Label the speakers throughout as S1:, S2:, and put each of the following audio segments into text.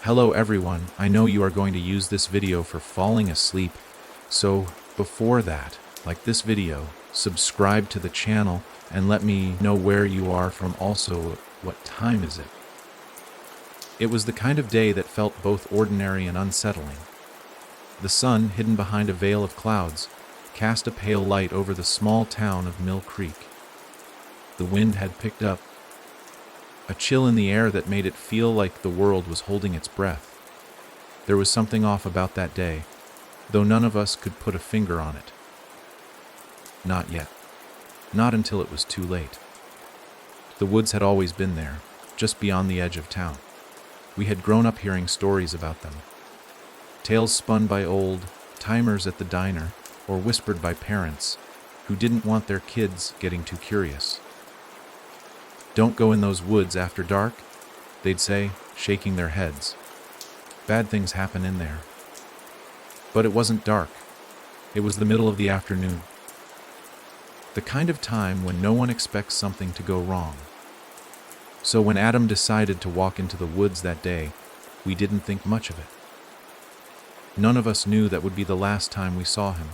S1: Hello everyone, I know you are going to use this video for falling asleep, so before that, like this video, subscribe to the channel and let me know where you are from, also what time is it. It was the kind of day that felt both ordinary and unsettling. The sun, hidden behind a veil of clouds, cast a pale light over the small town of Mill Creek. The wind had picked up, a chill in the air that made it feel like the world was holding its breath. There was something off about that day, though none of us could put a finger on it. Not yet. Not until it was too late. The woods had always been there, just beyond the edge of town. We had grown up hearing stories about them. Tales spun by old timers at the diner, or whispered by parents who didn't want their kids getting too curious. "Don't go in those woods after dark," they'd say, shaking their heads. "Bad things happen in there." But it wasn't dark. It was the middle of the afternoon. The kind of time when no one expects something to go wrong. So when Adam decided to walk into the woods that day, we didn't think much of it. None of us knew that would be the last time we saw him.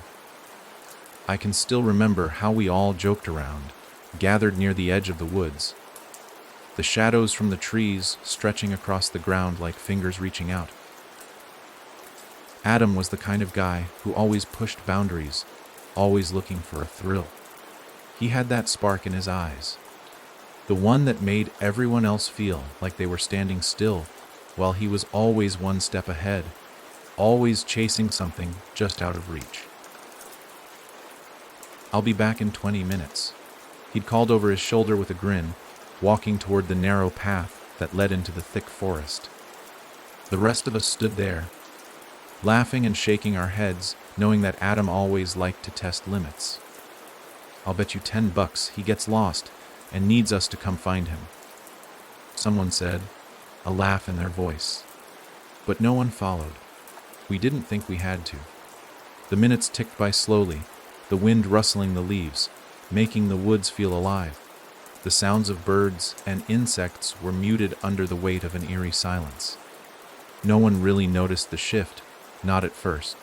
S1: I can still remember how we all joked around, gathered near the edge of the woods. The shadows from the trees stretching across the ground like fingers reaching out. Adam was the kind of guy who always pushed boundaries, always looking for a thrill. He had that spark in his eyes, the one that made everyone else feel like they were standing still, while he was always one step ahead, always chasing something just out of reach. "I'll be back in 20 minutes. He'd called over his shoulder with a grin, walking toward the narrow path that led into the thick forest. The rest of us stood there, laughing and shaking our heads, knowing that Adam always liked to test limits. "I'll bet you $10 he gets lost and needs us to come find him," someone said, a laugh in their voice. But no one followed. We didn't think we had to. The minutes ticked by slowly, the wind rustling the leaves, making the woods feel alive. The sounds of birds and insects were muted under the weight of an eerie silence. No one really noticed the shift, not at first.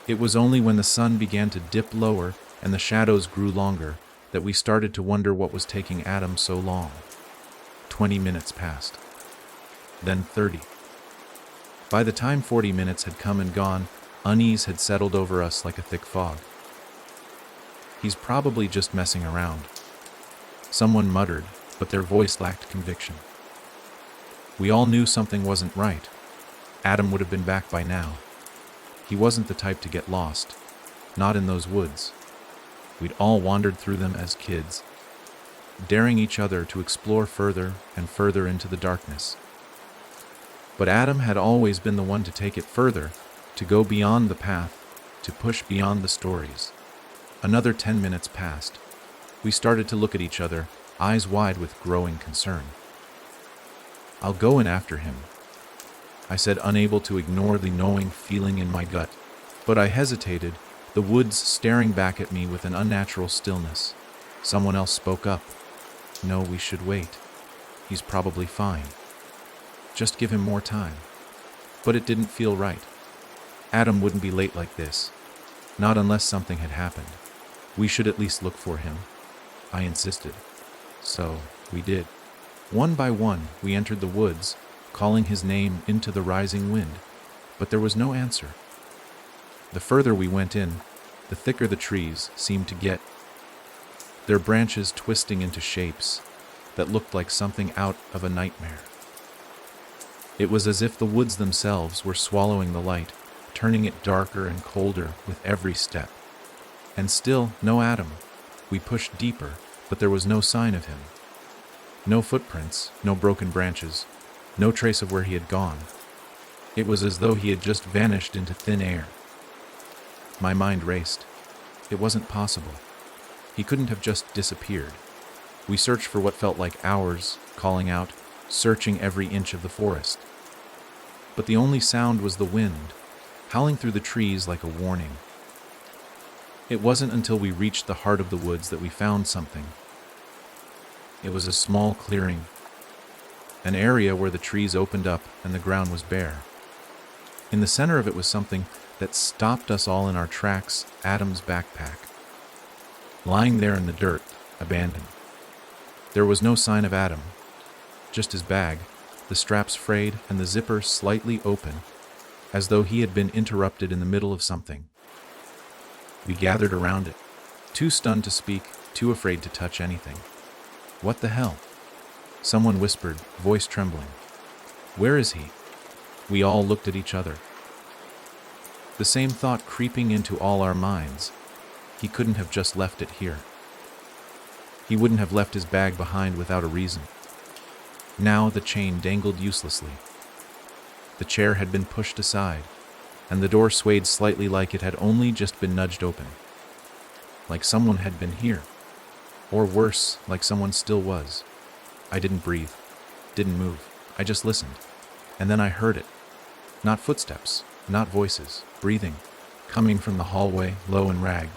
S1: It was only when the sun began to dip lower and the shadows grew longer that we started to wonder what was taking Adam so long. 20 minutes passed. Then 30. By the time 40 minutes had come and gone, unease had settled over us like a thick fog. "He's probably just messing around," someone muttered, but their voice lacked conviction. We all knew something wasn't right. Adam would have been back by now. He wasn't the type to get lost, not in those woods. We'd all wandered through them as kids, daring each other to explore further and further into the darkness. But Adam had always been the one to take it further, to go beyond the path, to push beyond the stories. Another 10 minutes passed. We started to look at each other, eyes wide with growing concern. "I'll go in after him," I said, unable to ignore the gnawing feeling in my gut. But I hesitated, the woods staring back at me with an unnatural stillness. Someone else spoke up. "No, we should wait. He's probably fine. Just give him more time." But it didn't feel right. Adam wouldn't be late like this. Not unless something had happened. We should at least look for him, I insisted. So we did. One by one, we entered the woods, calling his name into the rising wind, but there was no answer. The further we went in, the thicker the trees seemed to get, their branches twisting into shapes that looked like something out of a nightmare. It was as if the woods themselves were swallowing the light, turning it darker and colder with every step. And still, no Adam. We pushed deeper, but there was no sign of him. No footprints, no broken branches, no trace of where he had gone. It was as though he had just vanished into thin air. My mind raced. It wasn't possible. He couldn't have just disappeared. We searched for what felt like hours, calling out, searching every inch of the forest. But the only sound was the wind, howling through the trees like a warning. It wasn't until we reached the heart of the woods that we found something. It was a small clearing, an area where the trees opened up and the ground was bare. In the center of it was something that stopped us all in our tracks: Adam's backpack. Lying there in the dirt, abandoned. There was no sign of Adam, just his bag, the straps frayed and the zipper slightly open, as though he had been interrupted in the middle of something. We gathered around it, too stunned to speak, too afraid to touch anything. "What the hell?" Someone whispered, voice trembling. "Where is he?" We all looked at each other. The same thought creeping into all our minds. He couldn't have just left it here. He wouldn't have left his bag behind without a reason. Now the chain dangled uselessly. The chair had been pushed aside, and the door swayed slightly like it had only just been nudged open. Like someone had been here. Or worse, like someone still was. I didn't breathe, didn't move. I just listened. And then I heard it. Not footsteps, not voices, breathing, coming from the hallway, low and ragged.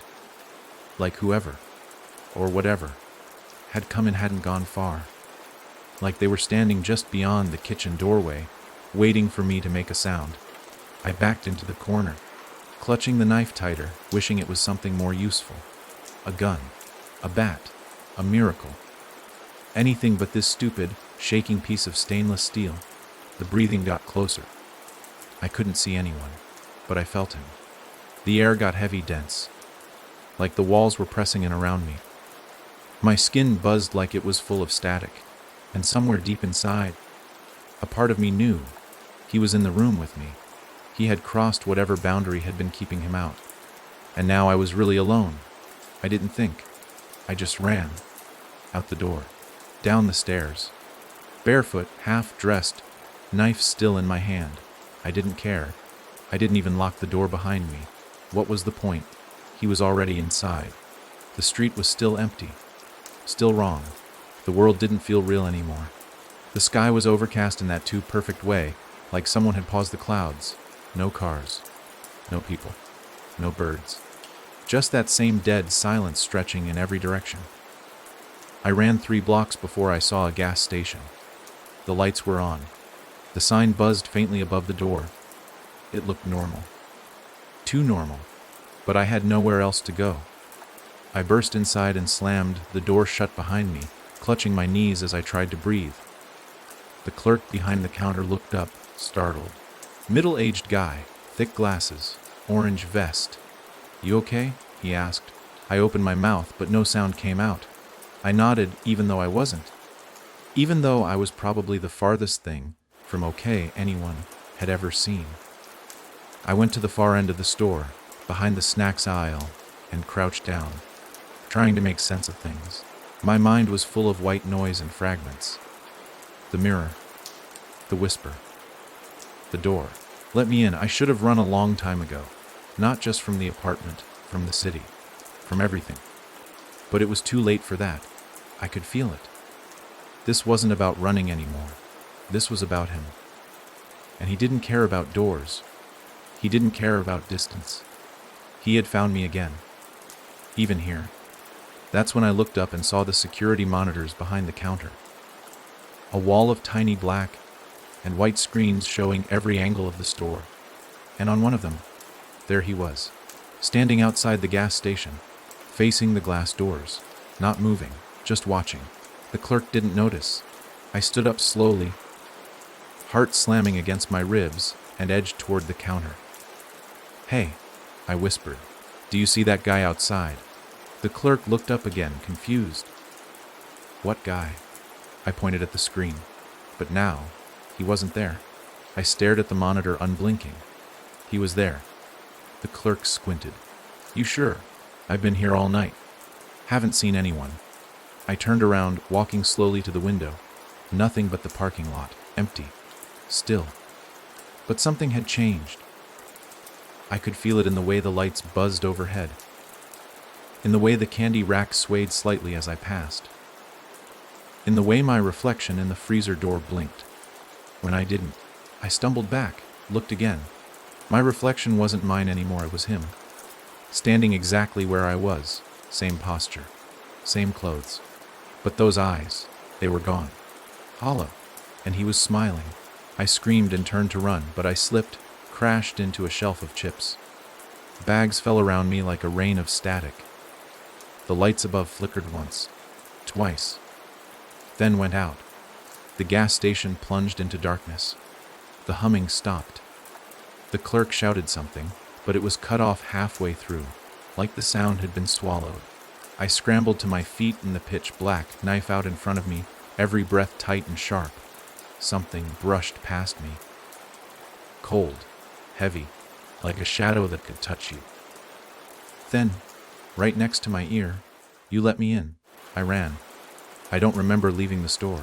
S1: Like whoever, or whatever, had come and hadn't gone far. Like they were standing just beyond the kitchen doorway, waiting for me to make a sound. I backed into the corner, clutching the knife tighter, wishing it was something more useful. A gun, a bat, a miracle. Anything but this stupid, shaking piece of stainless steel. The breathing got closer. I couldn't see anyone, but I felt him. The air got heavy, dense, like the walls were pressing in around me. My skin buzzed like it was full of static, and somewhere deep inside, a part of me knew he was in the room with me. He had crossed whatever boundary had been keeping him out, and now I was really alone. I didn't think. I just ran. Out the door. Down the stairs. Barefoot, half-dressed, knife still in my hand. I didn't care. I didn't even lock the door behind me. What was the point? He was already inside. The street was still empty. Still wrong. The world didn't feel real anymore. The sky was overcast in that too perfect way, like someone had paused the clouds. No cars. No people. No birds. Just that same dead silence stretching in every direction. I ran 3 blocks before I saw a gas station. The lights were on. The sign buzzed faintly above the door. It looked normal. Too normal. But I had nowhere else to go. I burst inside and slammed the door shut behind me, clutching my knees as I tried to breathe. The clerk behind the counter looked up, startled. Middle-aged guy, thick glasses, orange vest. "You okay?" he asked. I opened my mouth, but no sound came out. I nodded, even though I wasn't. Even though I was probably the farthest thing from okay anyone had ever seen. I went to the far end of the store, behind the snacks aisle, and crouched down, trying to make sense of things. My mind was full of white noise and fragments. The mirror. The whisper. The door. Let me in. I should have run a long time ago. Not just from the apartment, from the city, from everything. But it was too late for that. I could feel it. This wasn't about running anymore. This was about him. And he didn't care about doors. He didn't care about distance. He had found me again. Even here. That's when I looked up and saw the security monitors behind the counter. A wall of tiny black and white screens showing every angle of the store. And on one of them, there he was, standing outside the gas station, facing the glass doors, not moving, just watching. The clerk didn't notice. I stood up slowly, heart slamming against my ribs, and edged toward the counter. "Hey," I whispered. "Do you see that guy outside?" The clerk looked up again, confused. "What guy?" I pointed at the screen. But now, he wasn't there. I stared at the monitor, unblinking. He was there. The clerk squinted. "You sure? I've been here all night. Haven't seen anyone." I turned around, walking slowly to the window. Nothing but the parking lot, empty, still. But something had changed. I could feel it in the way the lights buzzed overhead, in the way the candy rack swayed slightly as I passed, in the way my reflection in the freezer door blinked. When I didn't, I stumbled back, looked again. My reflection wasn't mine anymore, it was him. Standing exactly where I was, same posture, same clothes. But those eyes, they were gone. Hollow, and he was smiling. I screamed and turned to run, but I slipped, crashed into a shelf of chips. Bags fell around me like a rain of static. The lights above flickered once, twice, then went out. The gas station plunged into darkness. The humming stopped. The clerk shouted something, but it was cut off halfway through, like the sound had been swallowed. I scrambled to my feet in the pitch black, knife out in front of me, every breath tight and sharp. Something brushed past me. Cold, heavy, like a shadow that could touch you. Then, right next to my ear, "You let me in." I ran. I don't remember leaving the store.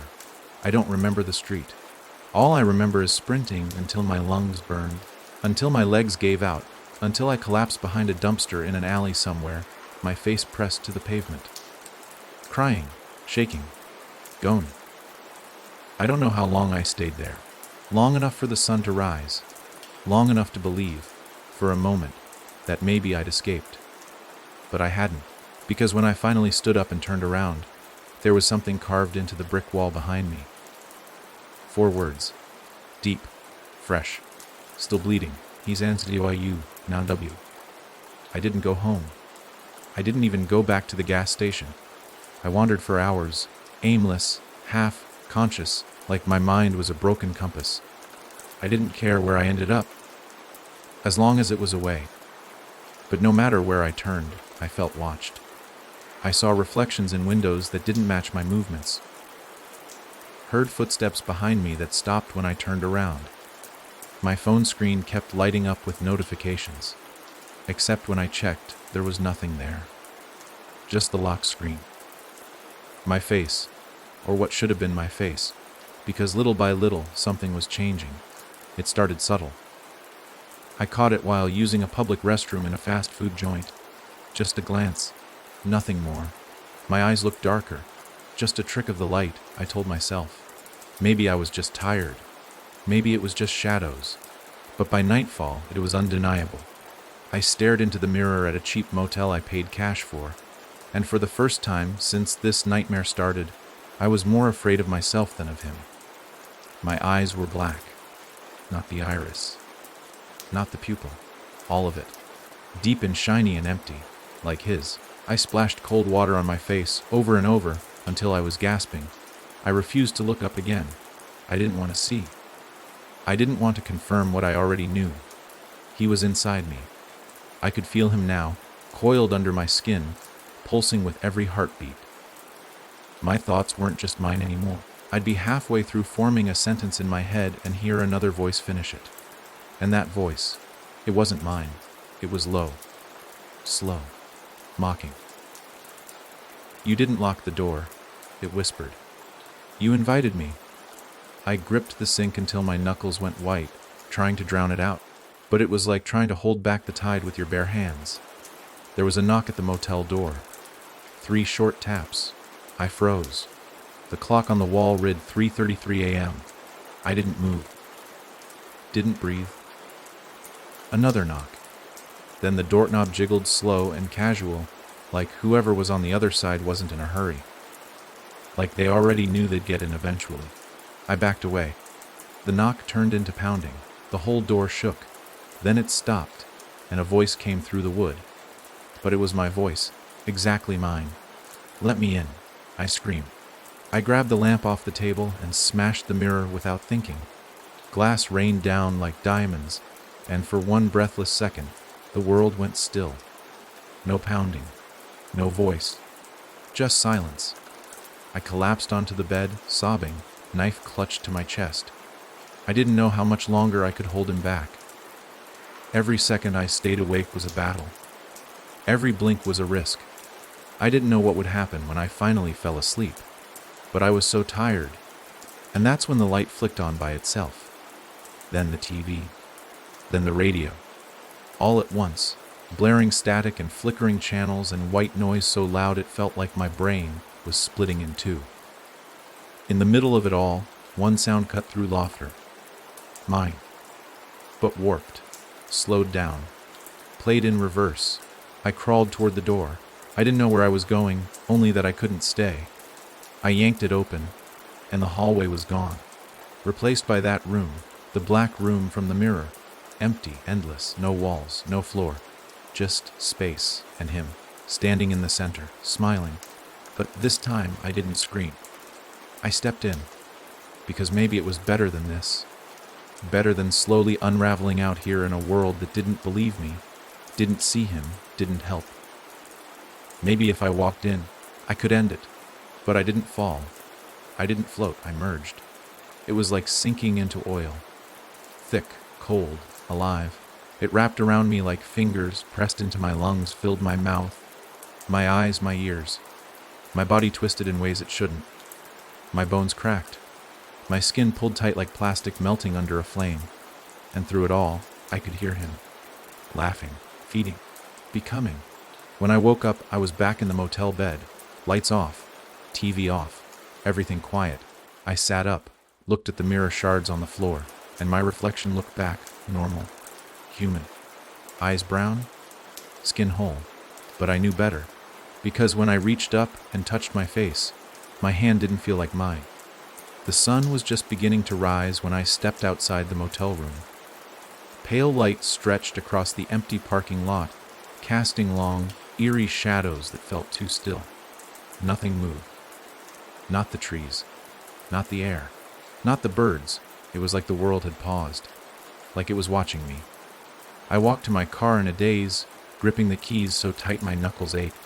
S1: I don't remember the street. All I remember is sprinting until my lungs burned, until my legs gave out, until I collapsed behind a dumpster in an alley somewhere, my face pressed to the pavement. Crying, shaking, gone. I don't know how long I stayed there. Long enough for the sun to rise. Long enough to believe, for a moment, that maybe I'd escaped. But I hadn't, because when I finally stood up and turned around, there was something carved into the brick wall behind me. 4 words. Deep. Fresh. Still bleeding. He's NCDYU, now W. I didn't go home. I didn't even go back to the gas station. I wandered for hours, aimless, half-conscious, like my mind was a broken compass. I didn't care where I ended up, as long as it was away. But no matter where I turned, I felt watched. I saw reflections in windows that didn't match my movements. Heard footsteps behind me that stopped when I turned around. My phone screen kept lighting up with notifications. Except when I checked, there was nothing there. Just the lock screen. My face, or what should have been my face, because little by little something was changing. It started subtle. I caught it while using a public restroom in a fast food joint. Just a glance, nothing more. My eyes looked darker. Just a trick of the light, I told myself. Maybe I was just tired. Maybe it was just shadows. But by nightfall, it was undeniable. I stared into the mirror at a cheap motel I paid cash for, and for the first time since this nightmare started, I was more afraid of myself than of him. My eyes were black. Not the iris. Not the pupil. All of it. Deep and shiny and empty, like his. I splashed cold water on my face, over and over, until I was gasping. I refused to look up again. I didn't want to see. I didn't want to confirm what I already knew. He was inside me. I could feel him now, coiled under my skin, pulsing with every heartbeat. My thoughts weren't just mine anymore. I'd be halfway through forming a sentence in my head and hear another voice finish it. And that voice, it wasn't mine. It was low, slow, mocking. "You didn't lock the door," it whispered. "You invited me." I gripped the sink until my knuckles went white, trying to drown it out. But it was like trying to hold back the tide with your bare hands. There was a knock at the motel door. 3 short taps. I froze. The clock on the wall read 3:33 a.m. I didn't move. Didn't breathe. Another knock. Then the doorknob jiggled slow and casual, like whoever was on the other side wasn't in a hurry. Like they already knew they'd get in eventually. I backed away. The knock turned into pounding. The whole door shook. Then it stopped, and a voice came through the wood. But it was my voice, exactly mine. "Let me in," I screamed. I grabbed the lamp off the table and smashed the mirror without thinking. Glass rained down like diamonds, and for one breathless second, the world went still. No pounding, no voice, just silence. I collapsed onto the bed, sobbing, knife clutched to my chest. I didn't know how much longer I could hold him back. Every second I stayed awake was a battle. Every blink was a risk. I didn't know what would happen when I finally fell asleep, but I was so tired. And that's when the light flicked on by itself. Then the TV. Then the radio. All at once, blaring static and flickering channels and white noise so loud it felt like my brain was splitting in two. In the middle of it all, one sound cut through laughter. Mine. But warped. Slowed down. Played in reverse. I crawled toward the door. I didn't know where I was going, only that I couldn't stay. I yanked it open, and the hallway was gone. replaced by that room, the black room from the mirror. Empty, endless, no walls, no floor. Just space and him, standing in the center, smiling. But this time I didn't scream. I stepped in, because maybe it was better than this. Better than slowly unraveling out here in a world that didn't believe me, didn't see him, didn't help. Maybe if I walked in, I could end it. But I didn't fall. I didn't float, I merged. It was like sinking into oil. Thick, cold, alive. It wrapped around me like fingers, pressed into my lungs, filled my mouth, my eyes, my ears. My body twisted in ways it shouldn't. My bones cracked. My skin pulled tight like plastic melting under a flame. And through it all, I could hear him. Laughing, feeding, becoming. When I woke up, I was back in the motel bed. Lights off, TV off, everything quiet. I sat up, looked at the mirror shards on the floor, and my reflection looked back, normal, human. Eyes brown, skin whole. But I knew better, because when I reached up and touched my face, my hand didn't feel like mine. The sun was just beginning to rise when I stepped outside the motel room. Pale light stretched across the empty parking lot, casting long, eerie shadows that felt too still. Nothing moved. Not the trees, not the air, not the birds. It was like the world had paused, like it was watching me. I walked to my car in a daze, gripping the keys so tight my knuckles ached.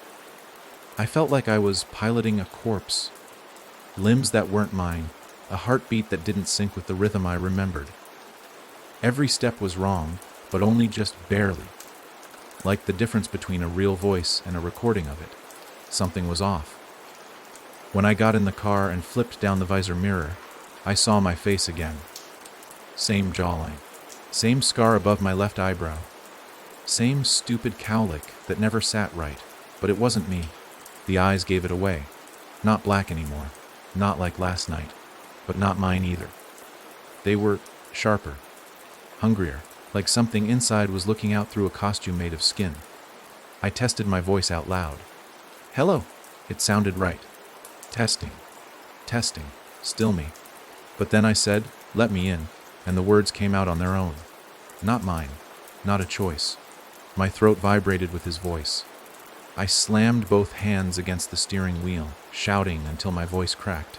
S1: I felt like I was piloting a corpse. Limbs that weren't mine, a heartbeat that didn't sync with the rhythm I remembered. Every step was wrong, but only just barely. Like the difference between a real voice and a recording of it. Something was off. When I got in the car and flipped down the visor mirror, I saw my face again. Same jawline. Same scar above my left eyebrow. Same stupid cowlick that never sat right, but it wasn't me. The eyes gave it away. Not black anymore. Not like last night. But not mine either. They were sharper. Hungrier. Like something inside was looking out through a costume made of skin. I tested my voice out loud. Hello. It sounded right. Testing. Testing. Still me. But then I said, let me in, and the words came out on their own. Not mine. Not a choice. My throat vibrated with his voice. I slammed both hands against the steering wheel, shouting until my voice cracked.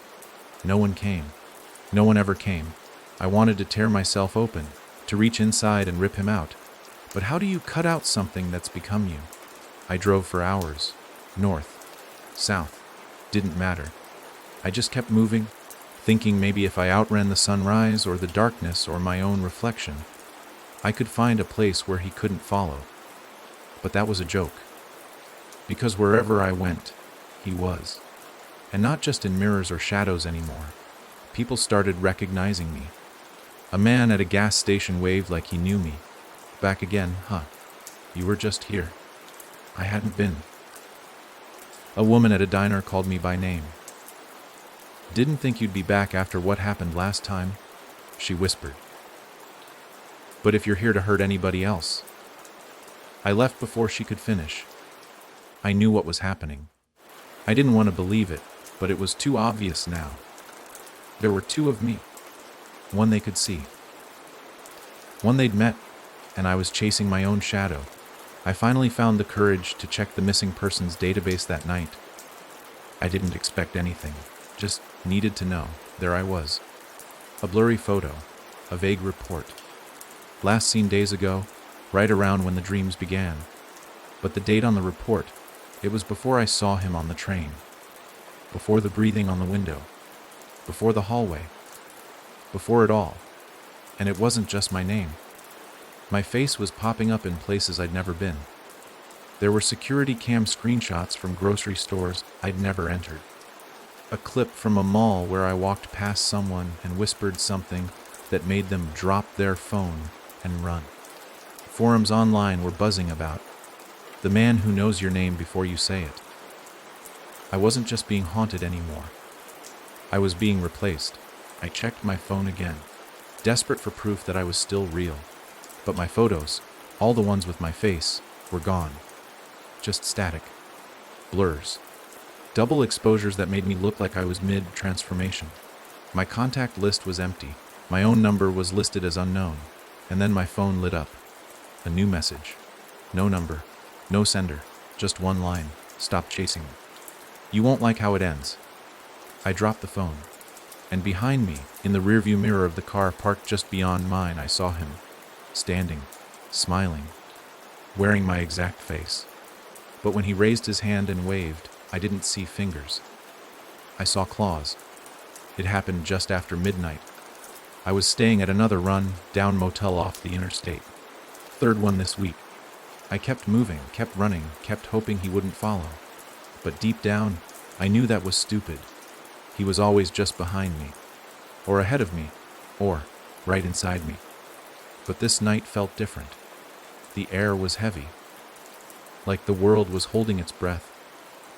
S1: No one came. No one ever came. I wanted to tear myself open, to reach inside and rip him out. But how do you cut out something that's become you? I drove for hours. North. South. Didn't matter. I just kept moving, thinking maybe if I outran the sunrise or the darkness or my own reflection, I could find a place where he couldn't follow. But that was a joke. Because wherever I went, he was. And not just in mirrors or shadows anymore. People started recognizing me. A man at a gas station waved like he knew me. Back again, huh? You were just here. I hadn't been. A woman at a diner called me by name. Didn't think you'd be back after what happened last time, she whispered. But if you're here to hurt anybody else. I left before she could finish. I knew what was happening. I didn't want to believe it, but it was too obvious now. There were two of me. One they could see. One they'd met, and I was chasing my own shadow. I finally found the courage to check the missing persons database that night. I didn't expect anything, just needed to know. There I was. A blurry photo, a vague report. Last seen days ago, right around when the dreams began. But the date on the report, it was before I saw him on the train. Before the breathing on the window. Before the hallway. Before it all. And it wasn't just my name. My face was popping up in places I'd never been. There were security cam screenshots from grocery stores I'd never entered. A clip from a mall where I walked past someone and whispered something that made them drop their phone and run. Forums online were buzzing about the man who knows your name before you say it. I wasn't just being haunted anymore. I was being replaced. I checked my phone again, desperate for proof that I was still real. But my photos, all the ones with my face, were gone. Just static. Blurs. Double exposures that made me look like I was mid-transformation. My contact list was empty. My own number was listed as unknown, and then my phone lit up. A new message. No number, no sender, just one line. Stop chasing me. You won't like how it ends. I dropped the phone, and behind me, in the rearview mirror of the car parked just beyond mine, I saw him, standing, smiling, wearing my exact face. But when he raised his hand and waved, I didn't see fingers. I saw claws. It happened just after midnight. I was staying at another run-down motel off the interstate. Third one this week. I kept moving, kept running, kept hoping he wouldn't follow. But deep down, I knew that was stupid. He was always just behind me, or ahead of me, or right inside me. But this night felt different. The air was heavy, like the world was holding its breath.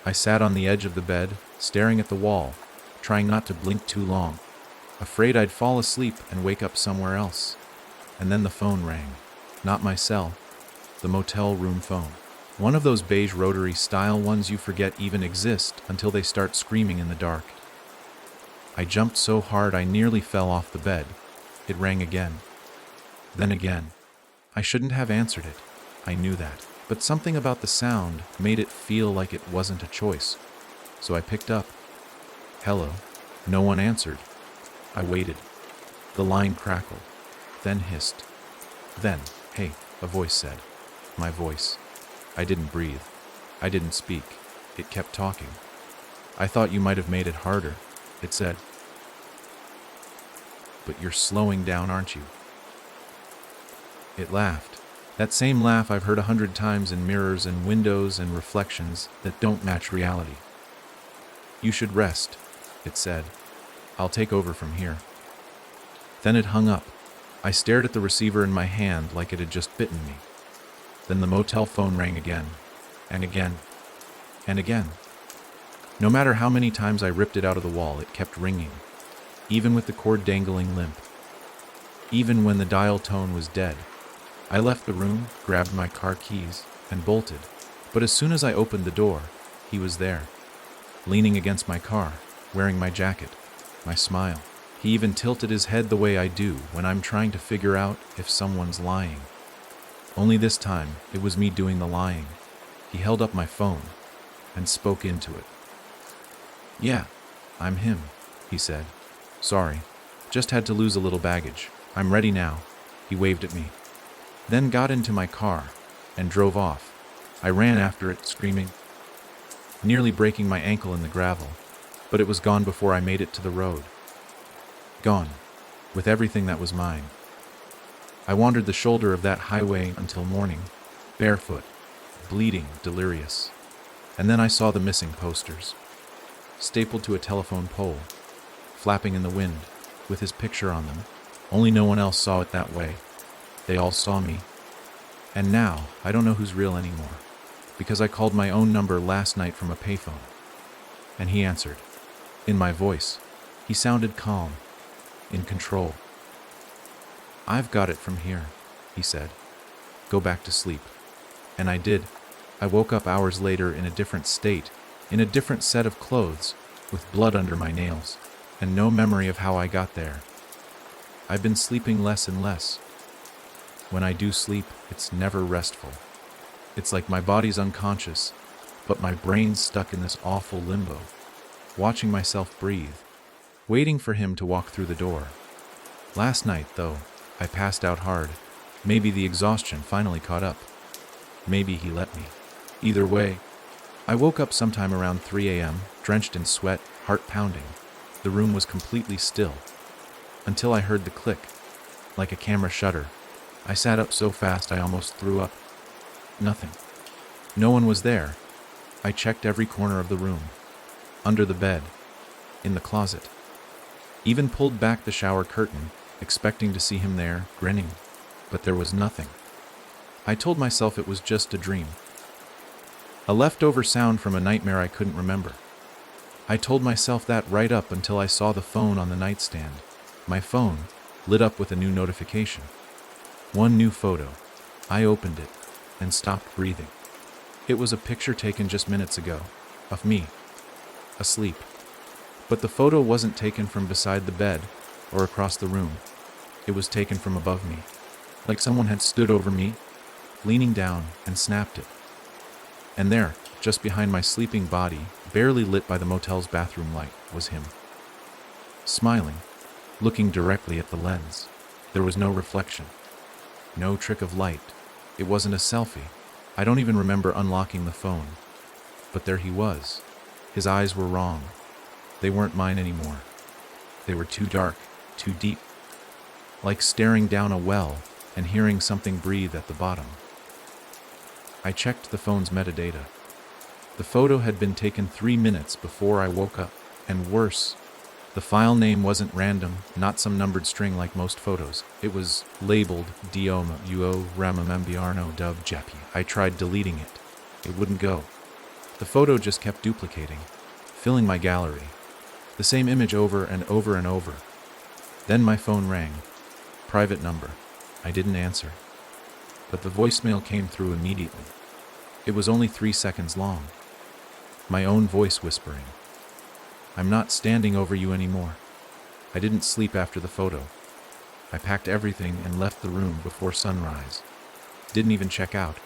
S1: I sat on the edge of the bed, staring at the wall, trying not to blink too long, afraid I'd fall asleep and wake up somewhere else. And then the phone rang. Not my cell, the motel room phone. One of those beige rotary style ones you forget even exist until they start screaming in the dark. I jumped so hard I nearly fell off the bed. It rang again. Then again. I shouldn't have answered it. I knew that. But something about the sound made it feel like it wasn't a choice. So I picked up. Hello. No one answered. I waited. The line crackled, then hissed. Then, hey, a voice said. My voice. I didn't breathe. I didn't speak. It kept talking. I thought you might have made it harder, it said. But you're slowing down, aren't you? It laughed. That same laugh I've heard 100 times in mirrors and windows and reflections that don't match reality. You should rest, it said. I'll take over from here. Then it hung up. I stared at the receiver in my hand like it had just bitten me. Then the motel phone rang again, and again, and again. No matter how many times I ripped it out of the wall, it kept ringing, even with the cord dangling limp. Even when the dial tone was dead. I left the room, grabbed my car keys, and bolted. But as soon as I opened the door, he was there, leaning against my car, wearing my jacket, my smile. He even tilted his head the way I do when I'm trying to figure out if someone's lying. Only this time, it was me doing the lying. He held up my phone and spoke into it. Yeah, I'm him, he said. Sorry, just had to lose a little baggage. I'm ready now. He waved at me. Then got into my car and drove off. I ran after it, screaming, nearly breaking my ankle in the gravel, but it was gone before I made it to the road. Gone, with everything that was mine. I wandered the shoulder of that highway until morning, barefoot, bleeding, delirious. And then I saw the missing posters, stapled to a telephone pole, flapping in the wind, with his picture on them. Only no one else saw it that way. They all saw me. And now, I don't know who's real anymore, because I called my own number last night from a payphone. And he answered. In my voice, he sounded calm, in control. I've got it from here, he said. Go back to sleep. And I did. I woke up hours later in a different state, in a different set of clothes, with blood under my nails, and no memory of how I got there. I've been sleeping less and less. When I do sleep, it's never restful. It's like my body's unconscious, but my brain's stuck in this awful limbo, watching myself breathe, waiting for him to walk through the door. Last night, though, I passed out hard. Maybe the exhaustion finally caught up. Maybe he let me. Either way, I woke up sometime around 3 a.m., drenched in sweat, heart pounding. The room was completely still, until I heard the click, like a camera shutter. I sat up so fast I almost threw up. Nothing. No one was there. I checked every corner of the room, under the bed, in the closet. Even pulled back the shower curtain, expecting to see him there, grinning. But there was nothing. I told myself it was just a dream. A leftover sound from a nightmare I couldn't remember. I told myself that right up until I saw the phone on the nightstand. My phone lit up with a new notification. One new photo. I opened it and stopped breathing. It was a picture taken just minutes ago, of me, asleep. But the photo wasn't taken from beside the bed or across the room. It was taken from above me, like someone had stood over me, leaning down, and snapped it. And there, just behind my sleeping body, barely lit by the motel's bathroom light, was him. Smiling, looking directly at the lens. There was no reflection, no trick of light. It wasn't a selfie. I don't even remember unlocking the phone. But there he was. His eyes were wrong. They weren't mine anymore. They were too dark, too deep. Like staring down a well and hearing something breathe at the bottom. I checked the phone's metadata. The photo had been taken 3 minutes before I woke up, and worse, the file name wasn't random, not some numbered string like most photos. It was labeled Dioma Uo Ramamambiarno Dub Jepi. I tried deleting it. It wouldn't go. The photo just kept duplicating, filling my gallery. The same image over and over and over. Then my phone rang. Private number. I didn't answer. But the voicemail came through immediately. It was only 3 seconds long. My own voice whispering. I'm not standing over you anymore. I didn't sleep after the photo. I packed everything and left the room before sunrise. Didn't even check out.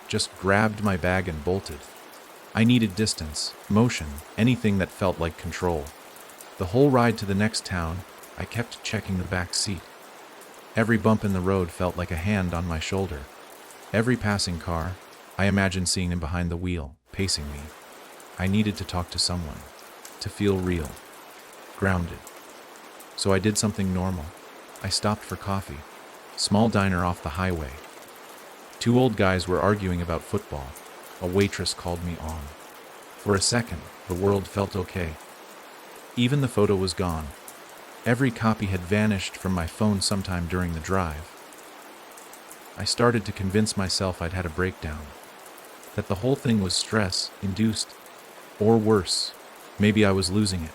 S1: Just grabbed my bag and bolted. I needed distance, motion, anything that felt like control. The whole ride to the next town, I kept checking the back seat. Every bump in the road felt like a hand on my shoulder. Every passing car, I imagined seeing him behind the wheel, pacing me. I needed to talk to someone, to feel real, grounded. So I did something normal. I stopped for coffee. Small diner off the highway. 2 old guys were arguing about football. A waitress called me on. For a second, the world felt okay. Even the photo was gone. Every copy had vanished from my phone sometime during the drive. I started to convince myself I'd had a breakdown. That the whole thing was stress-induced. Or worse, maybe I was losing it.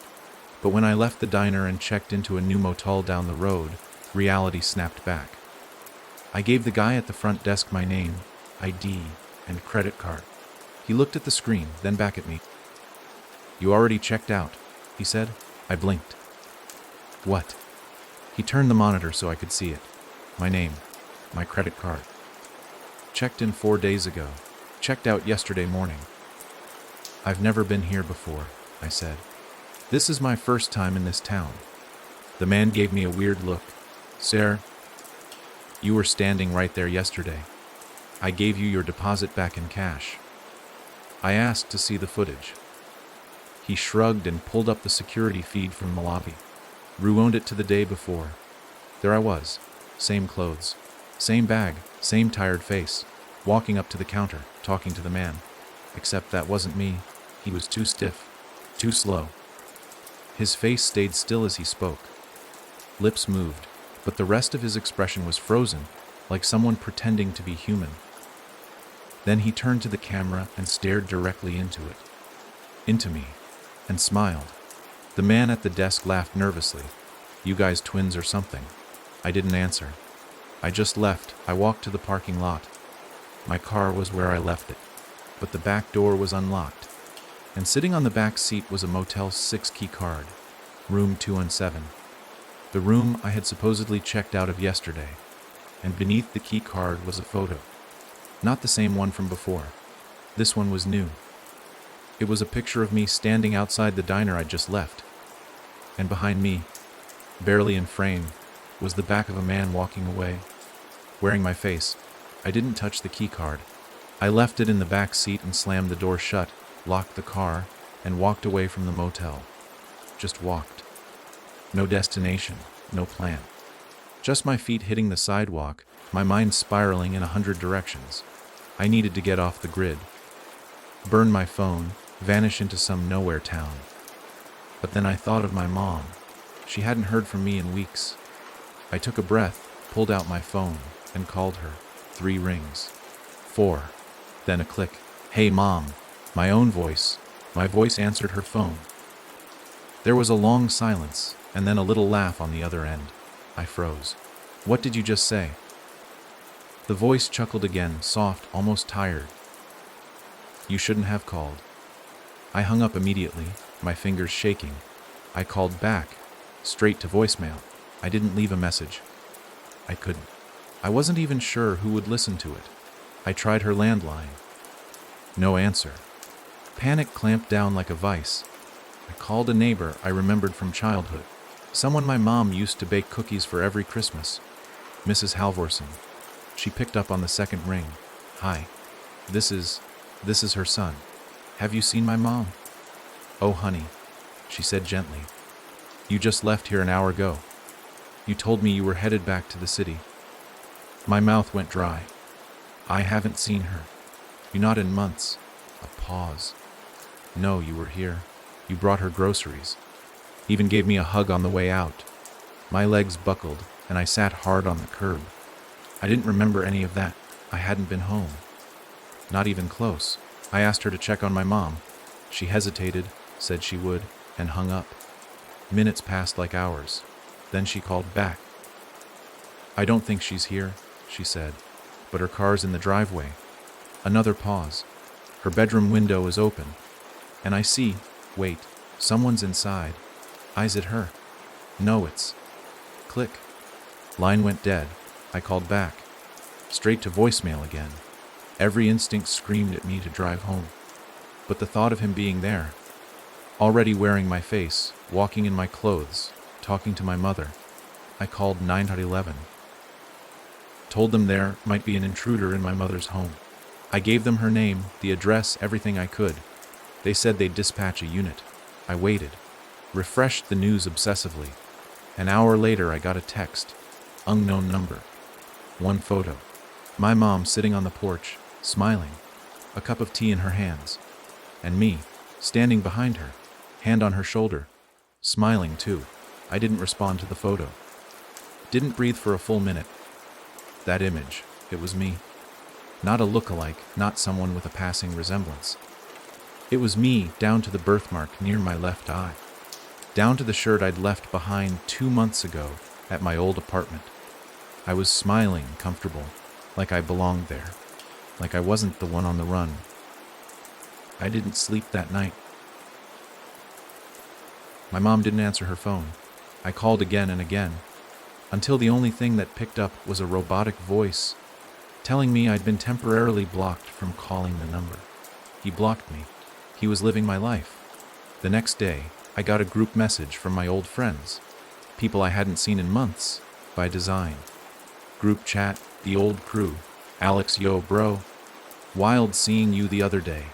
S1: But when I left the diner and checked into a new motel down the road, reality snapped back. I gave the guy at the front desk my name, ID, and credit card. He looked at the screen, then back at me. You already checked out, he said. I blinked. What? He turned the monitor so I could see it. My name, my credit card. Checked in 4 days ago. Checked out yesterday morning. I've never been here before, I said. This is my first time in this town. The man gave me a weird look. Sir, you were standing right there yesterday. I gave you your deposit back in cash. I asked to see the footage. He shrugged and pulled up the security feed from the lobby. Rewound it to the day before. There I was, same clothes, same bag, same tired face, walking up to the counter, talking to the man. Except that wasn't me. He was too stiff, too slow. His face stayed still as he spoke. Lips moved, but the rest of his expression was frozen, like someone pretending to be human. Then he turned to the camera and stared directly into it. Into me. And smiled. The man at the desk laughed nervously. You guys twins or something? I didn't answer. I just left. I walked to the parking lot. My car was where I left it. But the back door was unlocked. And sitting on the back seat was a Motel 6 key card. Room 217. The room I had supposedly checked out of yesterday. And beneath the key card was a photo. Not the same one from before. This one was new. It was a picture of me standing outside the diner I'd just left. And behind me, barely in frame, was the back of a man walking away, wearing my face. I didn't touch the key card. I left it in the back seat and slammed the door shut, locked the car, and walked away from the motel. Just walked. No destination, no plan. Just my feet hitting the sidewalk, my mind spiraling in 100 directions. I needed to get off the grid. Burn my phone, vanish into some nowhere town. But then I thought of my mom. She hadn't heard from me in weeks. I took a breath, pulled out my phone, and called her. 3 rings. 4. Then a click. Hey, Mom. My own voice. My voice answered her phone. There was a long silence, and then a little laugh on the other end. I froze. What did you just say? The voice chuckled again, soft, almost tired. You shouldn't have called. I hung up immediately, my fingers shaking. I called back, straight to voicemail. I didn't leave a message. I couldn't. I wasn't even sure who would listen to it. I tried her landline. No answer. Panic clamped down like a vice. I called a neighbor I remembered from childhood. Someone my mom used to bake cookies for every Christmas. Mrs. Halvorson. She picked up on the second ring. Hi. This is her son. Have you seen my mom? Oh, honey, she said gently. You just left here an hour ago. You told me you were headed back to the city. My mouth went dry. I haven't seen her. You not in months. A pause. No, you were here. You brought her groceries. Even gave me a hug on the way out. My legs buckled, and I sat hard on the curb. I didn't remember any of that. I hadn't been home. Not even close. I asked her to check on my mom. She hesitated, said she would, and hung up. Minutes passed like hours. Then she called back. I don't think she's here, she said, but her car's in the driveway. Another pause. Her bedroom window is open, and I see, wait, someone's inside. Eyes at her. No, it's... Click. Line went dead. I called back. Straight to voicemail again. Every instinct screamed at me to drive home. But the thought of him being there, already wearing my face, walking in my clothes, talking to my mother, I called 911. Told them there might be an intruder in my mother's home. I gave them her name, the address, everything I could. They said they'd dispatch a unit. I waited. Refreshed the news obsessively. An hour later I got a text. Unknown number. One photo. My mom sitting on the porch, smiling. A cup of tea in her hands. And me, standing behind her, hand on her shoulder. Smiling too. I didn't respond to the photo. Didn't breathe for a full minute. That image, it was me. Not a look-alike, not someone with a passing resemblance. It was me, down to the birthmark near my left eye. Down to the shirt I'd left behind 2 months ago at my old apartment. I was smiling, comfortable, like I belonged there, like I wasn't the one on the run. I didn't sleep that night. My mom didn't answer her phone. I called again and again, until the only thing that picked up was a robotic voice telling me I'd been temporarily blocked from calling the number. He blocked me. He was living my life. The next day, I got a group message from my old friends, people I hadn't seen in months, by design. Group chat, the old crew. Alex, yo, bro. Wild seeing you the other day.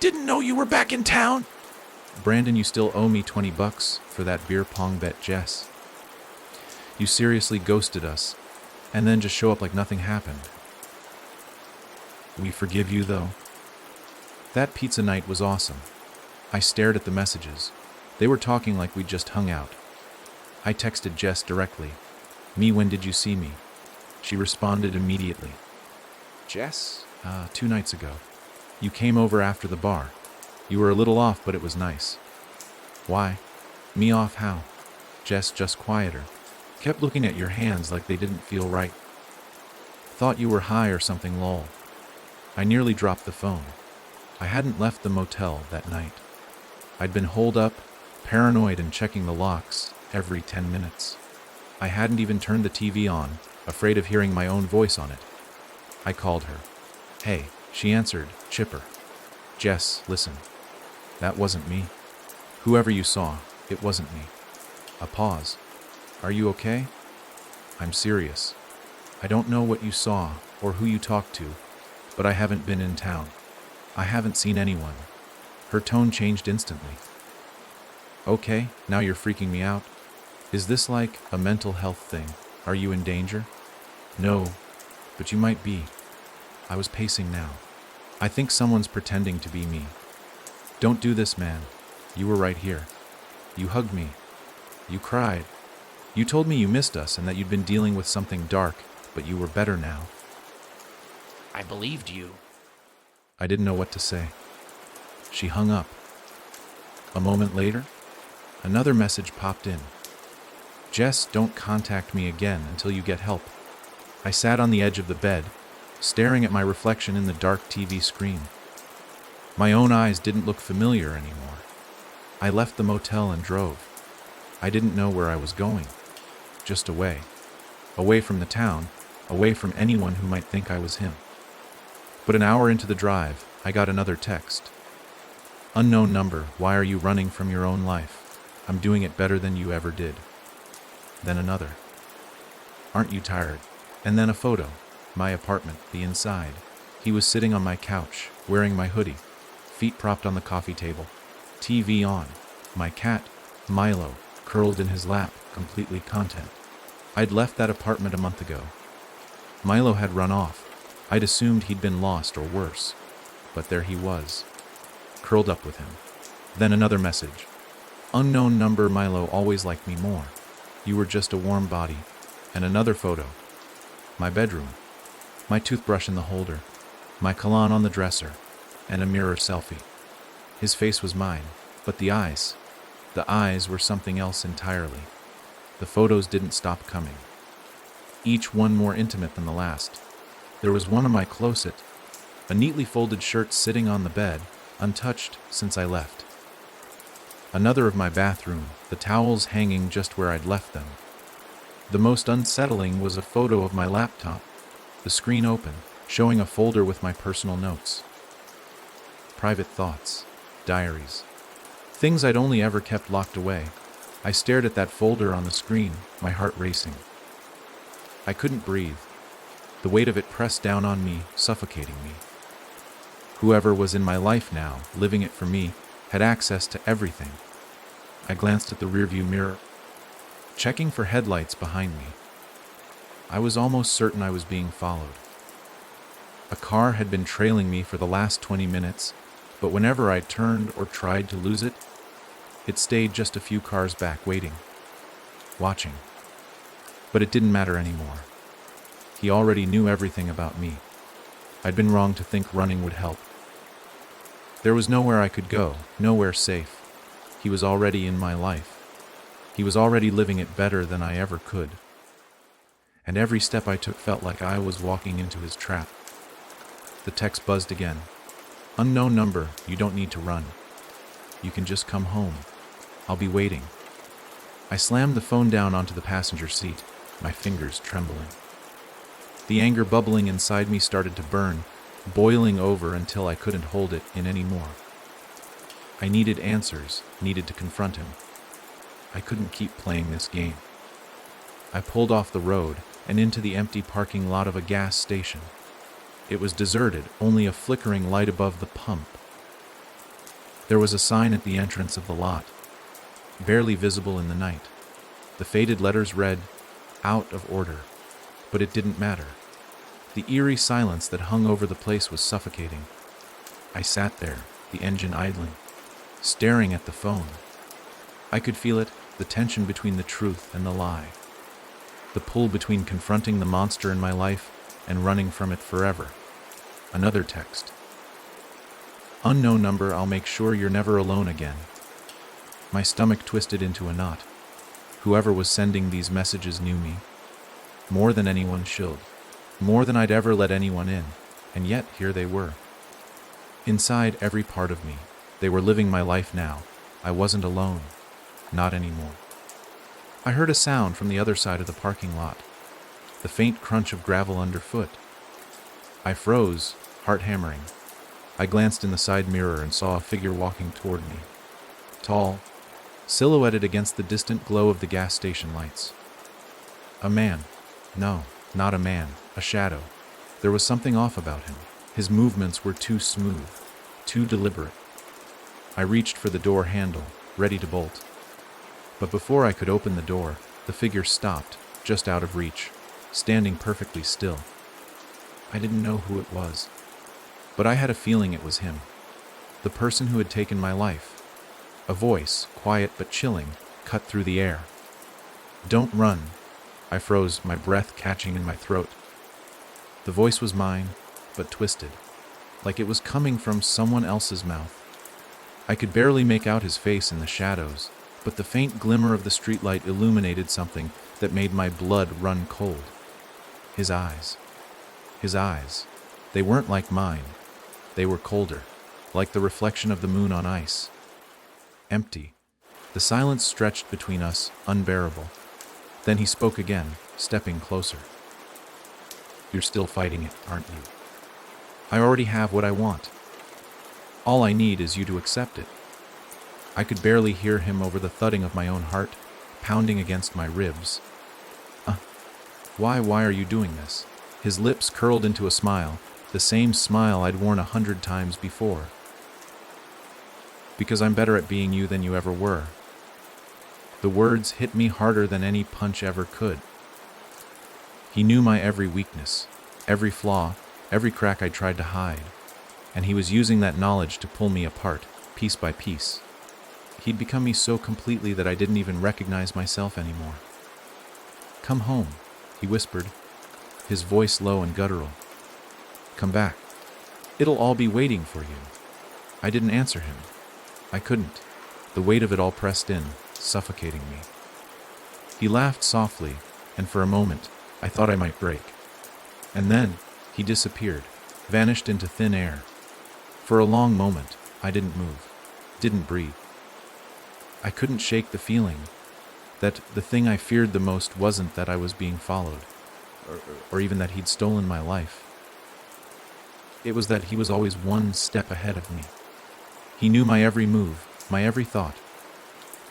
S1: Didn't know you were back in town. Brandon, you still owe me $20 for that beer pong bet, Jess. You seriously ghosted us, and then just show up like nothing happened. We forgive you, though. That pizza night was awesome. I stared at the messages. They were talking like we'd just hung out. I texted Jess directly. Me, when did you see me? She responded immediately. Jess? 2 nights ago. You came over after the bar. You were a little off, but it was nice. Why? Me off how? Jess just quieter. Kept looking at your hands like they didn't feel right. Thought you were high or something, lol. I nearly dropped the phone. I hadn't left the motel that night. I'd been holed up, paranoid and checking the locks every 10 minutes. I hadn't even turned the TV on, afraid of hearing my own voice on it. I called her. Hey, she answered, chipper. Jess, listen. That wasn't me. Whoever you saw, it wasn't me. A pause. Are you okay? I'm serious. I don't know what you saw or who you talked to, but I haven't been in town. I haven't seen anyone. Her tone changed instantly. Okay, now you're freaking me out. Is this like a mental health thing? Are you in danger? No, but you might be. I was pacing now. I think someone's pretending to be me. Don't do this, man. You were right here. You hugged me. You cried. You told me you missed us and that you'd been dealing with something dark, but you were better now.
S2: I believed you.
S1: I didn't know what to say. She hung up. A moment later, another message popped in. Jess, don't contact me again until you get help. I sat on the edge of the bed, staring at my reflection in the dark TV screen. My own eyes didn't look familiar anymore. I left the motel and drove. I didn't know where I was going. just away. Away from the town, away from anyone who might think I was him. But an hour into the drive, I got another text. Unknown number, why are you running from your own life? I'm doing it better than you ever did. Then another. Aren't you tired? And then a photo. My apartment, the inside. He was sitting on my couch, wearing my hoodie, feet propped on the coffee table, TV on. My cat, Milo, curled in his lap, completely content. I'd left that apartment a month ago. Milo had run off. I'd assumed he'd been lost or worse. But there he was, curled up with him. Then another message. Unknown number, Milo always liked me more. You were just a warm body. And another photo. My bedroom. My toothbrush in the holder. My cologne on the dresser. And a mirror selfie. His face was mine, but the eyes were something else entirely. The photos didn't stop coming. Each one more intimate than the last. There was one of my closet, a neatly folded shirt sitting on the bed, untouched since I left. Another of my bathroom, the towels hanging just where I'd left them. The most unsettling was a photo of my laptop, the screen open, showing a folder with my personal notes. Private thoughts, diaries, things I'd only ever kept locked away. I stared at that folder on the screen, my heart racing. I couldn't breathe. The weight of it pressed down on me, suffocating me. Whoever was in my life now, living it for me, had access to everything. I glanced at the rearview mirror, checking for headlights behind me. I was almost certain I was being followed. A car had been trailing me for the last 20 minutes, but whenever I turned or tried to lose it, it stayed just a few cars back waiting, watching. But it didn't matter anymore. He already knew everything about me. I'd been wrong to think running would help. There was nowhere I could go, nowhere safe. He was already in my life. He was already living it better than I ever could. And every step I took felt like I was walking into his trap. The text buzzed again. Unknown number, you don't need to run. You can just come home. I'll be waiting. I slammed the phone down onto the passenger seat, my fingers trembling. The anger bubbling inside me started to burn, boiling over until I couldn't hold it in anymore. I needed answers, needed to confront him. I couldn't keep playing this game. I pulled off the road and into the empty parking lot of a gas station. It was deserted, only a flickering light above the pump. There was a sign at the entrance of the lot, barely visible in the night. The faded letters read, "Out of order," but it didn't matter. The eerie silence that hung over the place was suffocating. I sat there, the engine idling, staring at the phone. I could feel it, the tension between the truth and the lie. The pull between confronting the monster in my life and running from it forever. Another text. Unknown number, I'll make sure you're never alone again. My stomach twisted into a knot. Whoever was sending these messages knew me. More than anyone should. More than I'd ever let anyone in. And yet, here they were. Inside every part of me. They were living my life now. I wasn't alone. Not anymore. I heard a sound from the other side of the parking lot. The faint crunch of gravel underfoot. I froze, heart hammering. I glanced in the side mirror and saw a figure walking toward me. Tall, silhouetted against the distant glow of the gas station lights. A man. No, not a man, a shadow. There was something off about him. His movements were too smooth, too deliberate. I reached for the door handle, ready to bolt. But before I could open the door, the figure stopped, just out of reach, standing perfectly still. I didn't know who it was, but I had a feeling it was him, the person who had taken my life. A voice, quiet but chilling, cut through the air. Don't run. I froze, my breath catching in my throat. The voice was mine, but twisted, like it was coming from someone else's mouth. I could barely make out his face in the shadows, but the faint glimmer of the streetlight illuminated something that made my blood run cold. His eyes. His eyes. They weren't like mine. They were colder, like the reflection of the moon on ice. Empty. The silence stretched between us, unbearable. Then he spoke again, stepping closer. You're still fighting it, aren't you? I already have what I want. All I need is you to accept it. I could barely hear him over the thudding of my own heart, pounding against my ribs. Why are you doing this? His lips curled into a smile, the same smile I'd worn 100 times before. Because I'm better at being you than you ever were. The words hit me harder than any punch ever could. He knew my every weakness, every flaw, every crack I tried to hide, and he was using that knowledge to pull me apart, piece by piece. He'd become me so completely that I didn't even recognize myself anymore. Come home, he whispered, his voice low and guttural. Come back. It'll all be waiting for you. I didn't answer him. I couldn't. The weight of it all pressed in, suffocating me. He laughed softly, and for a moment, I thought I might break. And then, he disappeared, vanished into thin air. For a long moment, I didn't move, didn't breathe. I couldn't shake the feeling that the thing I feared the most wasn't that I was being followed, or even that he'd stolen my life. It was that he was always one step ahead of me. He knew my every move, my every thought.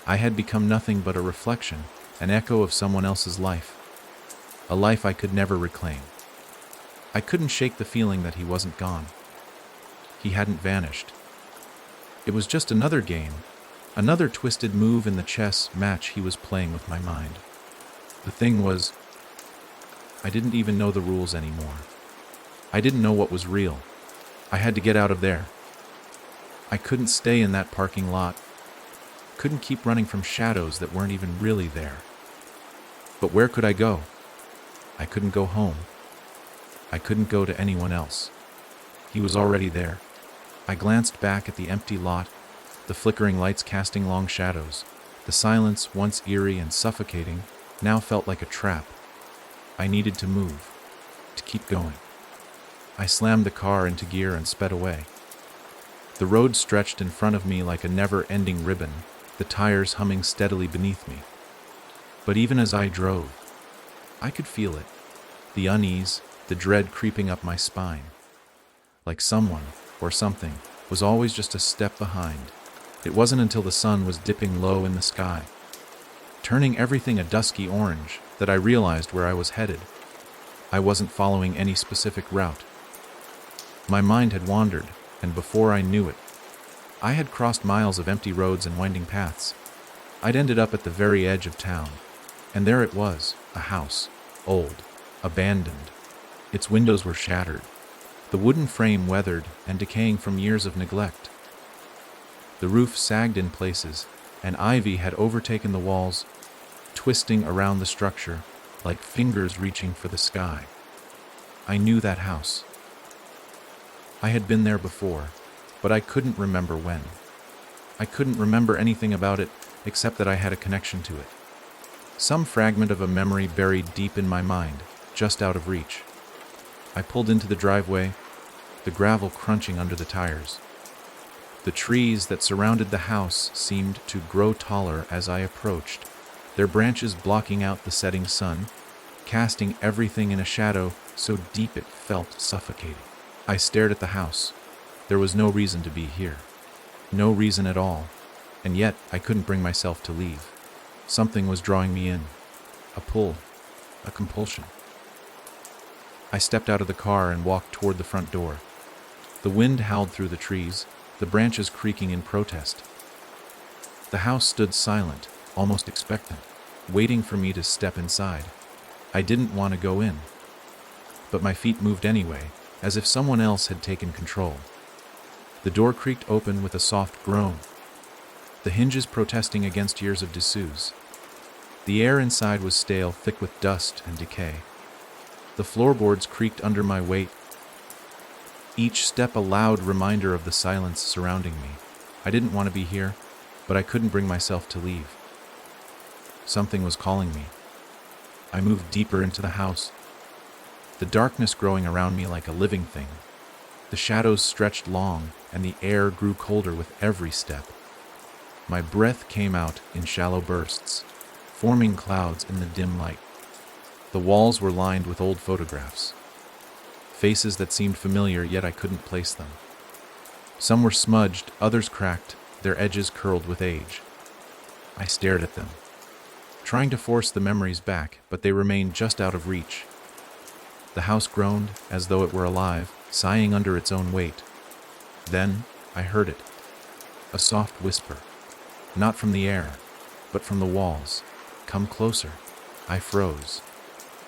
S1: I had become nothing but a reflection, an echo of someone else's life, a life I could never reclaim. I couldn't shake the feeling that he wasn't gone. He hadn't vanished. It was just another game, another twisted move in the chess match he was playing with my mind. The thing was, I didn't even know the rules anymore. I didn't know what was real. I had to get out of there. I couldn't stay in that parking lot. Couldn't keep running from shadows that weren't even really there. But where could I go? I couldn't go home. I couldn't go to anyone else. He was already there. I glanced back at the empty lot, the flickering lights casting long shadows. The silence, once eerie and suffocating, now felt like a trap. I needed to move, to keep going. I slammed the car into gear and sped away. The road stretched in front of me like a never-ending ribbon, the tires humming steadily beneath me. But even as I drove, I could feel it, the unease, the dread creeping up my spine. Like someone, or something, was always just a step behind. It wasn't until the sun was dipping low in the sky, turning everything a dusky orange, that I realized where I was headed. I wasn't following any specific route. My mind had wandered, and before I knew it, I had crossed miles of empty roads and winding paths. I'd ended up at the very edge of town, and there it was, a house, old, abandoned. Its windows were shattered, the wooden frame weathered and decaying from years of neglect. The roof sagged in places, and ivy had overtaken the walls, twisting around the structure like fingers reaching for the sky. I knew that house. I had been there before, but I couldn't remember when. I couldn't remember anything about it except that I had a connection to it. Some fragment of a memory buried deep in my mind, just out of reach. I pulled into the driveway, the gravel crunching under the tires. The trees that surrounded the house seemed to grow taller as I approached, their branches blocking out the setting sun, casting everything in a shadow so deep it felt suffocating. I stared at the house. There was no reason to be here. No reason at all. And yet I couldn't bring myself to leave. Something was drawing me in. A pull. A compulsion. I stepped out of the car and walked toward the front door. The wind howled through the trees, the branches creaking in protest. The house stood silent, almost expectant, waiting for me to step inside. I didn't want to go in. But my feet moved anyway, as if someone else had taken control. The door creaked open with a soft groan, the hinges protesting against years of disuse. The air inside was stale, thick with dust and decay. The floorboards creaked under my weight, each step a loud reminder of the silence surrounding me. I didn't want to be here, but I couldn't bring myself to leave. Something was calling me. I moved deeper into the house, the darkness growing around me like a living thing. The shadows stretched long, and the air grew colder with every step. My breath came out in shallow bursts, forming clouds in the dim light. The walls were lined with old photographs, faces that seemed familiar, yet I couldn't place them. Some were smudged, others cracked, their edges curled with age. I stared at them, trying to force the memories back, but they remained just out of reach. The house groaned, as though it were alive, sighing under its own weight. Then I heard it, a soft whisper, not from the air, but from the walls. "Come closer." I froze.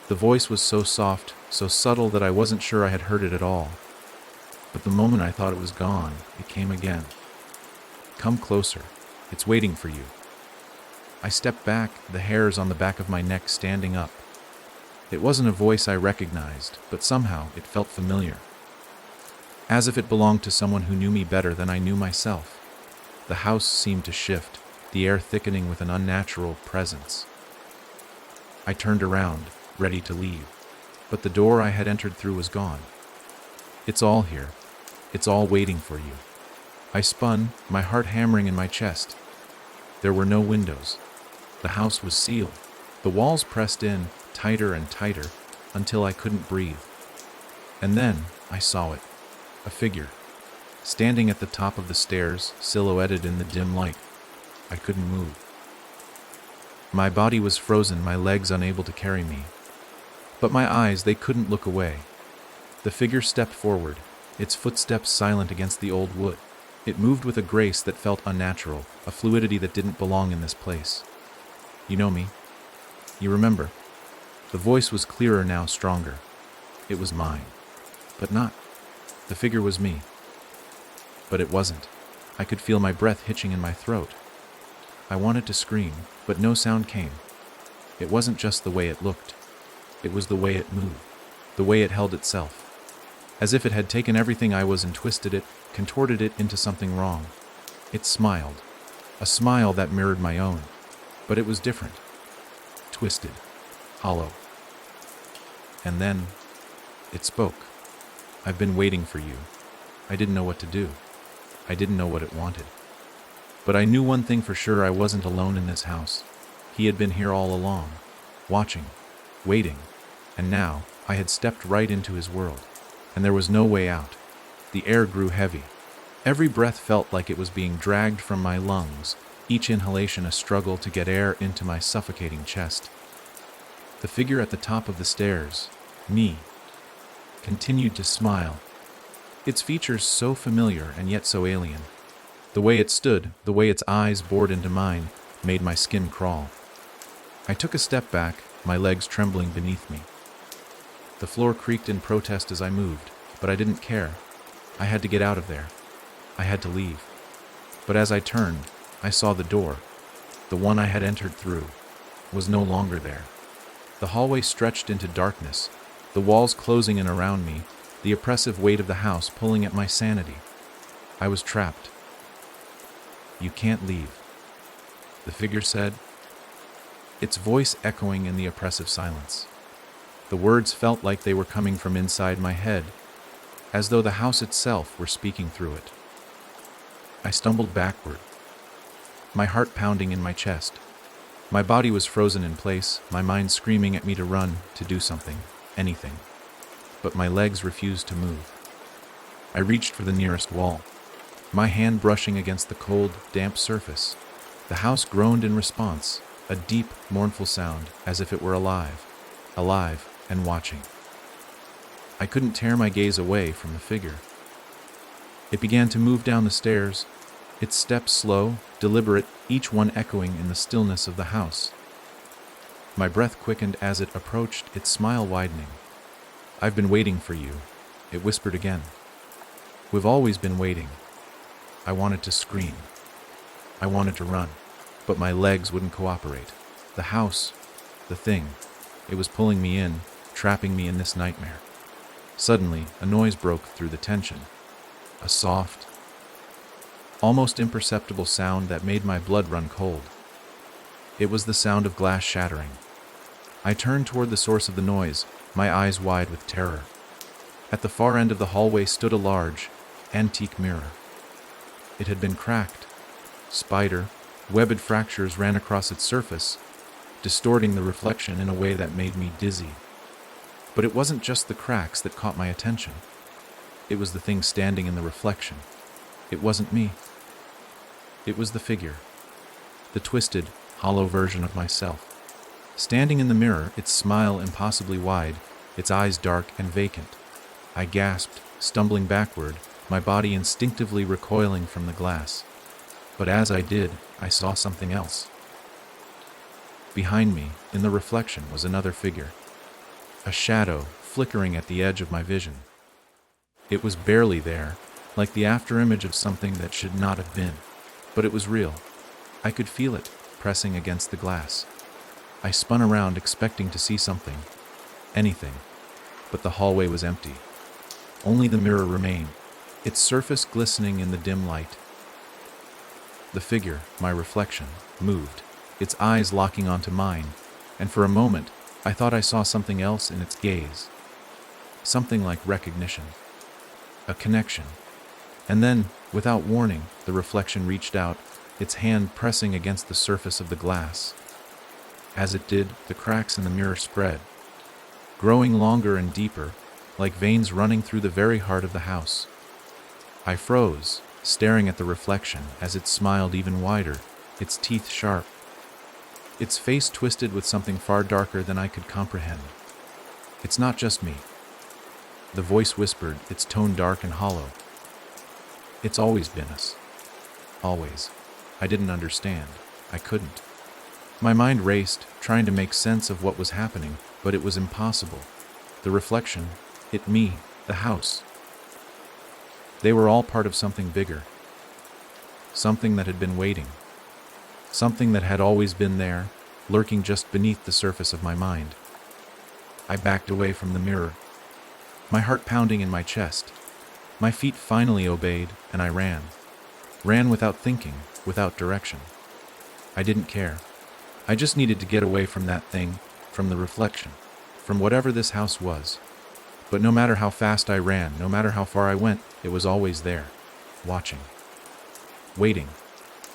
S1: The voice was so soft, so subtle that I wasn't sure I had heard it at all. But the moment I thought it was gone, it came again. "Come closer. It's waiting for you." I stepped back, the hairs on the back of my neck standing up. It wasn't a voice I recognized, but somehow it felt familiar. As if it belonged to someone who knew me better than I knew myself. The house seemed to shift, the air thickening with an unnatural presence. I turned around, ready to leave, but the door I had entered through was gone. "It's all here. It's all waiting for you." I spun, my heart hammering in my chest. There were no windows. The house was sealed. The walls pressed in, tighter and tighter, until I couldn't breathe. And then I saw it, a figure, standing at the top of the stairs, silhouetted in the dim light. I couldn't move. My body was frozen, my legs unable to carry me. But my eyes, they couldn't look away. The figure stepped forward, its footsteps silent against the old wood. It moved with a grace that felt unnatural, a fluidity that didn't belong in this place. "You know me? You remember?" The voice was clearer now, stronger. It was mine. But not. The figure was me. But it wasn't. I could feel my breath hitching in my throat. I wanted to scream, but no sound came. It wasn't just the way it looked. It was the way it moved, the way it held itself. As if it had taken everything I was and twisted it, contorted it into something wrong. It smiled, a smile that mirrored my own. But it was different. Twisted, hollow. And then it spoke. "I've been waiting for you." I didn't know what to do. I didn't know what it wanted. But I knew one thing for sure: I wasn't alone in this house. He had been here all along, watching, waiting, and now I had stepped right into his world, and there was no way out. The air grew heavy. Every breath felt like it was being dragged from my lungs, each inhalation a struggle to get air into my suffocating chest. The figure at the top of the stairs, me, continued to smile, its features so familiar and yet so alien. The way it stood, the way its eyes bored into mine, made my skin crawl. I took a step back, my legs trembling beneath me. The floor creaked in protest as I moved, but I didn't care. I had to get out of there. I had to leave. But as I turned, I saw the door, the one I had entered through, was no longer there. The hallway stretched into darkness, the walls closing in around me, the oppressive weight of the house pulling at my sanity. I was trapped. "You can't leave," the figure said, its voice echoing in the oppressive silence. The words felt like they were coming from inside my head, as though the house itself were speaking through it. I stumbled backward, my heart pounding in my chest. My body was frozen in place, my mind screaming at me to run, to do something, anything. But my legs refused to move. I reached for the nearest wall, my hand brushing against the cold, damp surface. The house groaned in response, a deep, mournful sound, as if it were alive and watching. I couldn't tear my gaze away from the figure. It began to move down the stairs, its steps slow, deliberate, each one echoing in the stillness of the house. My breath quickened as it approached, its smile widening. "I've been waiting for you," it whispered again. "We've always been waiting." I wanted to scream. I wanted to run, but my legs wouldn't cooperate. The house, the thing, it was pulling me in, trapping me in this nightmare. Suddenly, a noise broke through the tension. A soft, almost imperceptible sound that made my blood run cold. It was the sound of glass shattering. I turned toward the source of the noise, my eyes wide with terror. At the far end of the hallway stood a large, antique mirror. It had been cracked. Webbed fractures ran across its surface, distorting the reflection in a way that made me dizzy. But it wasn't just the cracks that caught my attention. It was the thing standing in the reflection. It wasn't me. It was the figure. The twisted, hollow version of myself. Standing in the mirror, its smile impossibly wide, its eyes dark and vacant. I gasped, stumbling backward, my body instinctively recoiling from the glass. But as I did, I saw something else. Behind me, in the reflection, was another figure. A shadow flickering at the edge of my vision. It was barely there, like the afterimage of something that should not have been. But it was real. I could feel it, pressing against the glass. I spun around expecting to see something. Anything. But the hallway was empty. Only the mirror remained, its surface glistening in the dim light. The figure, my reflection, moved, its eyes locking onto mine, and for a moment, I thought I saw something else in its gaze. Something like recognition. A connection. And then, without warning, the reflection reached out, its hand pressing against the surface of the glass. As it did, the cracks in the mirror spread, growing longer and deeper, like veins running through the very heart of the house. I froze, staring at the reflection as it smiled even wider, its teeth sharp. Its face twisted with something far darker than I could comprehend. "It's not just me." The voice whispered, its tone dark and hollow. "It's always been us. Always." I didn't understand. I couldn't. My mind raced, trying to make sense of what was happening, but it was impossible. The reflection, me, the house. They were all part of something bigger. Something that had been waiting. Something that had always been there, lurking just beneath the surface of my mind. I backed away from the mirror, my heart pounding in my chest. My feet finally obeyed, and I ran. Ran without thinking, without direction. I didn't care. I just needed to get away from that thing, from the reflection, from whatever this house was. But no matter how fast I ran, no matter how far I went, it was always there, watching. Waiting.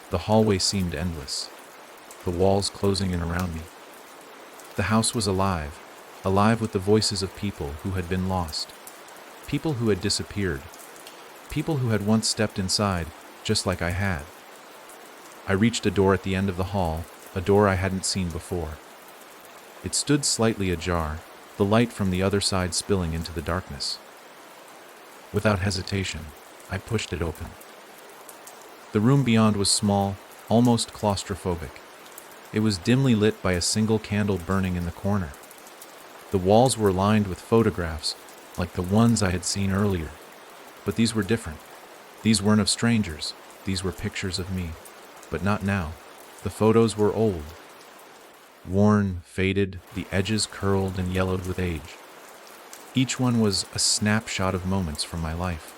S1: The hallway seemed endless, the walls closing in around me. The house was alive, alive with the voices of people who had been lost, people who had disappeared, people who had once stepped inside, just like I had. I reached a door at the end of the hall, a door I hadn't seen before. It stood slightly ajar, the light from the other side spilling into the darkness. Without hesitation, I pushed it open. The room beyond was small, almost claustrophobic. It was dimly lit by a single candle burning in the corner. The walls were lined with photographs, like the ones I had seen earlier. But these were different. These weren't of strangers. These were pictures of me. But not now. The photos were old. Worn, faded, the edges curled and yellowed with age. Each one was a snapshot of moments from my life.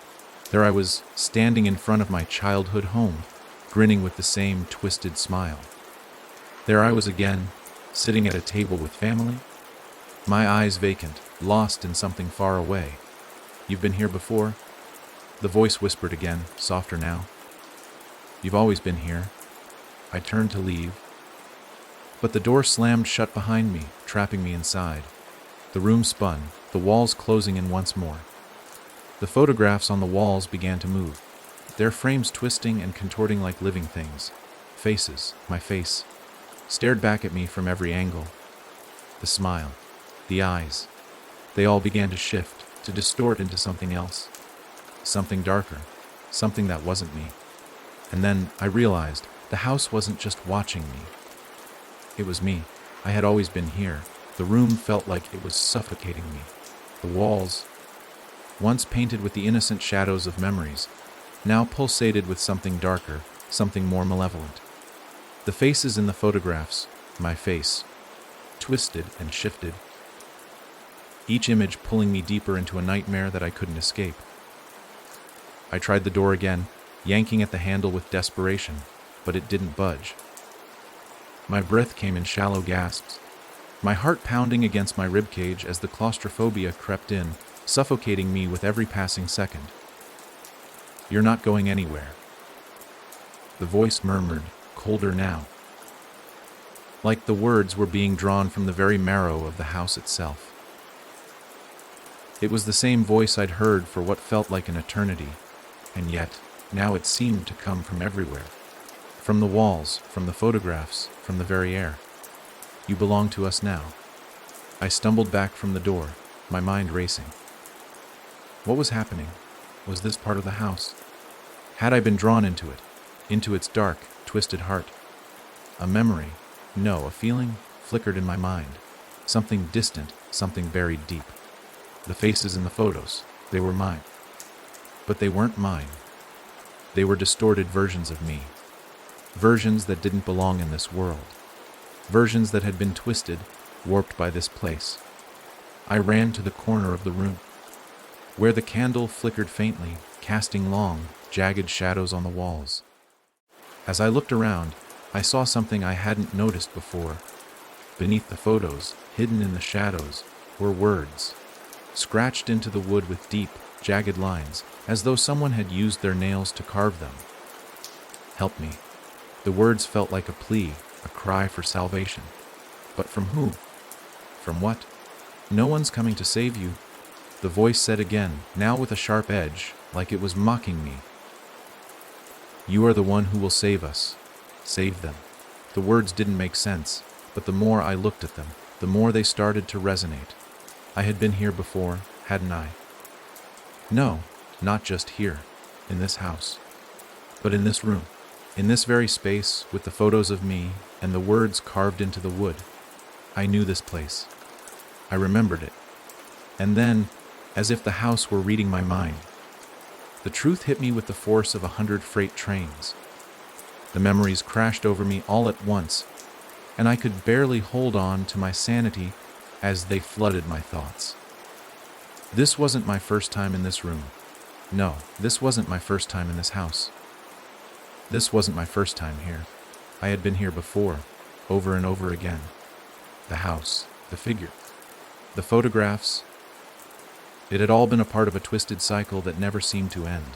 S1: There I was, standing in front of my childhood home, grinning with the same twisted smile. There I was again, sitting at a table with family, my eyes vacant, lost in something far away. "You've been here before?" The voice whispered again, softer now. "You've always been here." I turned to leave, but the door slammed shut behind me, trapping me inside. The room spun, the walls closing in once more. The photographs on the walls began to move, their frames twisting and contorting like living things. Faces, my face, stared back at me from every angle. The smile, the eyes, they all began to shift, to distort into something else. Something darker, something that wasn't me. And then I realized the house wasn't just watching me. It was me. I had always been here. The room felt like it was suffocating me. The walls, once painted with the innocent shadows of memories, now pulsated with something darker, something more malevolent. The faces in the photographs, my face, twisted and shifted, each image pulling me deeper into a nightmare that I couldn't escape. I tried the door again, yanking at the handle with desperation, but it didn't budge. My breath came in shallow gasps, my heart pounding against my ribcage as the claustrophobia crept in, suffocating me with every passing second. "You're not going anywhere." The voice murmured, colder now. like the words were being drawn from the very marrow of the house itself. It was the same voice I'd heard for what felt like an eternity, and yet, now it seemed to come from everywhere. From the walls, from the photographs, from the very air. You belong to us now. I stumbled back from the door, my mind racing. What was happening? Was this part of the house? Had I been drawn into it, into its dark, twisted heart? A memory, no, a feeling flickered in my mind. Something distant, something buried deep. The faces in the photos, they were mine. But they weren't mine. They were distorted versions of me. Versions that didn't belong in this world. Versions that had been twisted, warped by this place. I ran to the corner of the room, where the candle flickered faintly, casting long, jagged shadows on the walls. As I looked around, I saw something I hadn't noticed before. Beneath the photos, hidden in the shadows, were words, scratched into the wood with deep, jagged lines, as though someone had used their nails to carve them. Help me. The words felt like a plea, a cry for salvation. But from who? From what? No one's coming to save you, the voice said again, now with a sharp edge, like it was mocking me. You are the one who will save us. Save them. The words didn't make sense, but the more I looked at them, the more they started to resonate. I had been here before, hadn't I? No, not just here, in this house, but in this room, in this very space with the photos of me and the words carved into the wood. I knew this place. I remembered it. And then, as if the house were reading my mind, the truth hit me with the force of 100 freight trains. The memories crashed over me all at once, and I could barely hold on to my sanity as they flooded my thoughts. This wasn't my first time in this room. No, this wasn't my first time in this house. This wasn't my first time here. I had been here before, over and over again. The house, the figure, the photographs. It had all been a part of a twisted cycle that never seemed to end.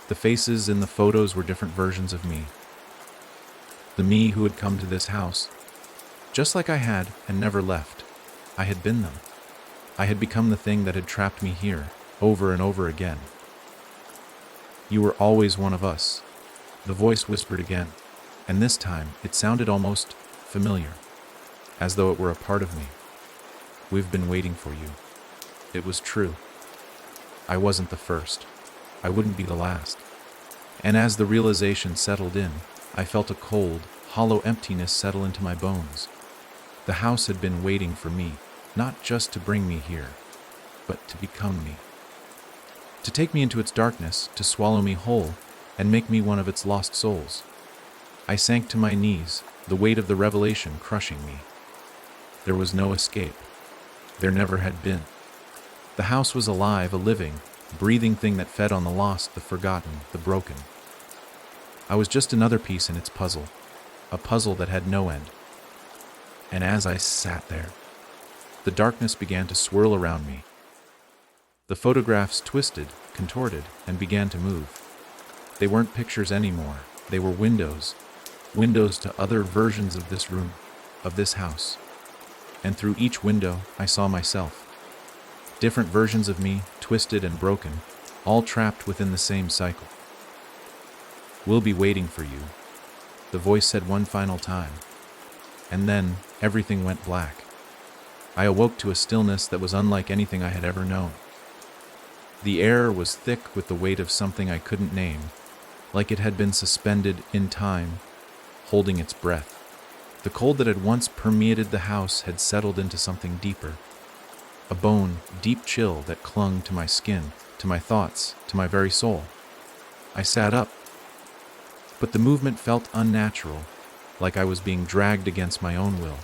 S1: The faces in the photos were different versions of me. The me who had come to this house, just like I had and never left. I had been them. I had become the thing that had trapped me here, over and over again. You were always one of us, the voice whispered again, and this time it sounded almost familiar, as though it were a part of me. We've been waiting for you. It was true. I wasn't the first. I wouldn't be the last. And as the realization settled in, I felt a cold, hollow emptiness settle into my bones. The house had been waiting for me, not just to bring me here, but to become me. To take me into its darkness, to swallow me whole, and make me one of its lost souls. I sank to my knees, the weight of the revelation crushing me. There was no escape. There never had been. The house was alive, a living, breathing thing that fed on the lost, the forgotten, the broken. I was just another piece in its puzzle, a puzzle that had no end. And as I sat there, the darkness began to swirl around me. The photographs twisted, contorted, and began to move. They weren't pictures anymore. They were windows, windows to other versions of this room, of this house. And through each window, I saw myself. Different versions of me, twisted and broken, all trapped within the same cycle. We'll be waiting for you, the voice said one final time. And then, everything went black. I awoke to a stillness that was unlike anything I had ever known. The air was thick with the weight of something I couldn't name, like it had been suspended in time, holding its breath. The cold that had once permeated the house had settled into something deeper. A bone, deep chill that clung to my skin, to my thoughts, to my very soul. I sat up, but the movement felt unnatural, like I was being dragged against my own will.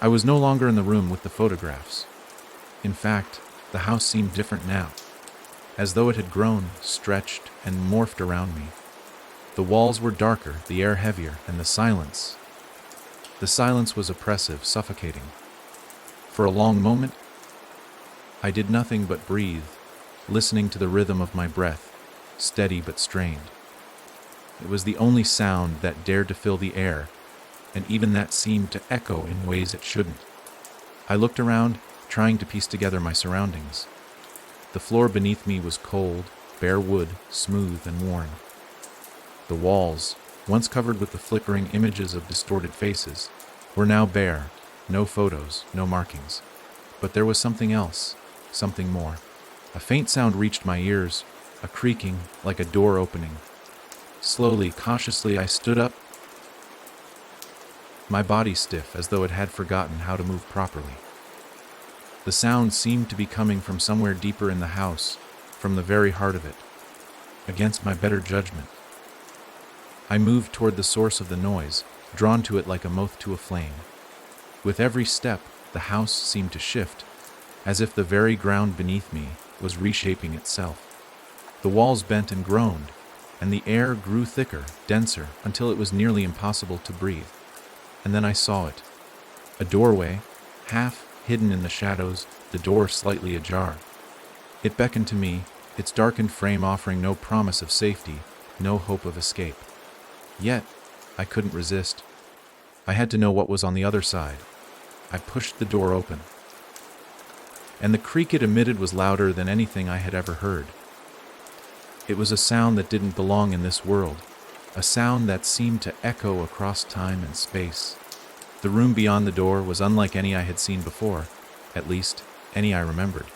S1: I was no longer in the room with the photographs. In fact, the house seemed different now, as though it had grown, stretched, and morphed around me. The walls were darker, the air heavier, and the silence was oppressive, suffocating. For a long moment, I did nothing but breathe, listening to the rhythm of my breath, steady but strained. It was the only sound that dared to fill the air, and even that seemed to echo in ways it shouldn't. I looked around, trying to piece together my surroundings. The floor beneath me was cold, bare wood, smooth and worn. The walls, once covered with the flickering images of distorted faces, were now bare, no photos, no markings. But there was something else, something more. A faint sound reached my ears, a creaking like a door opening. Slowly, cautiously, I stood up, my body stiff as though it had forgotten how to move properly. The sound seemed to be coming from somewhere deeper in the house, from the very heart of it. Against my better judgment, I moved toward the source of the noise, drawn to it like a moth to a flame. With every step, the house seemed to shift, as if the very ground beneath me was reshaping itself. The walls bent and groaned, and the air grew thicker, denser, until it was nearly impossible to breathe. And then I saw it. A doorway, half hidden in the shadows, the door slightly ajar. It beckoned to me, its darkened frame offering no promise of safety, no hope of escape. Yet, I couldn't resist. I had to know what was on the other side. I pushed the door open, and the creak it emitted was louder than anything I had ever heard. It was a sound that didn't belong in this world, a sound that seemed to echo across time and space. The room beyond the door was unlike any I had seen before, at least, any I remembered.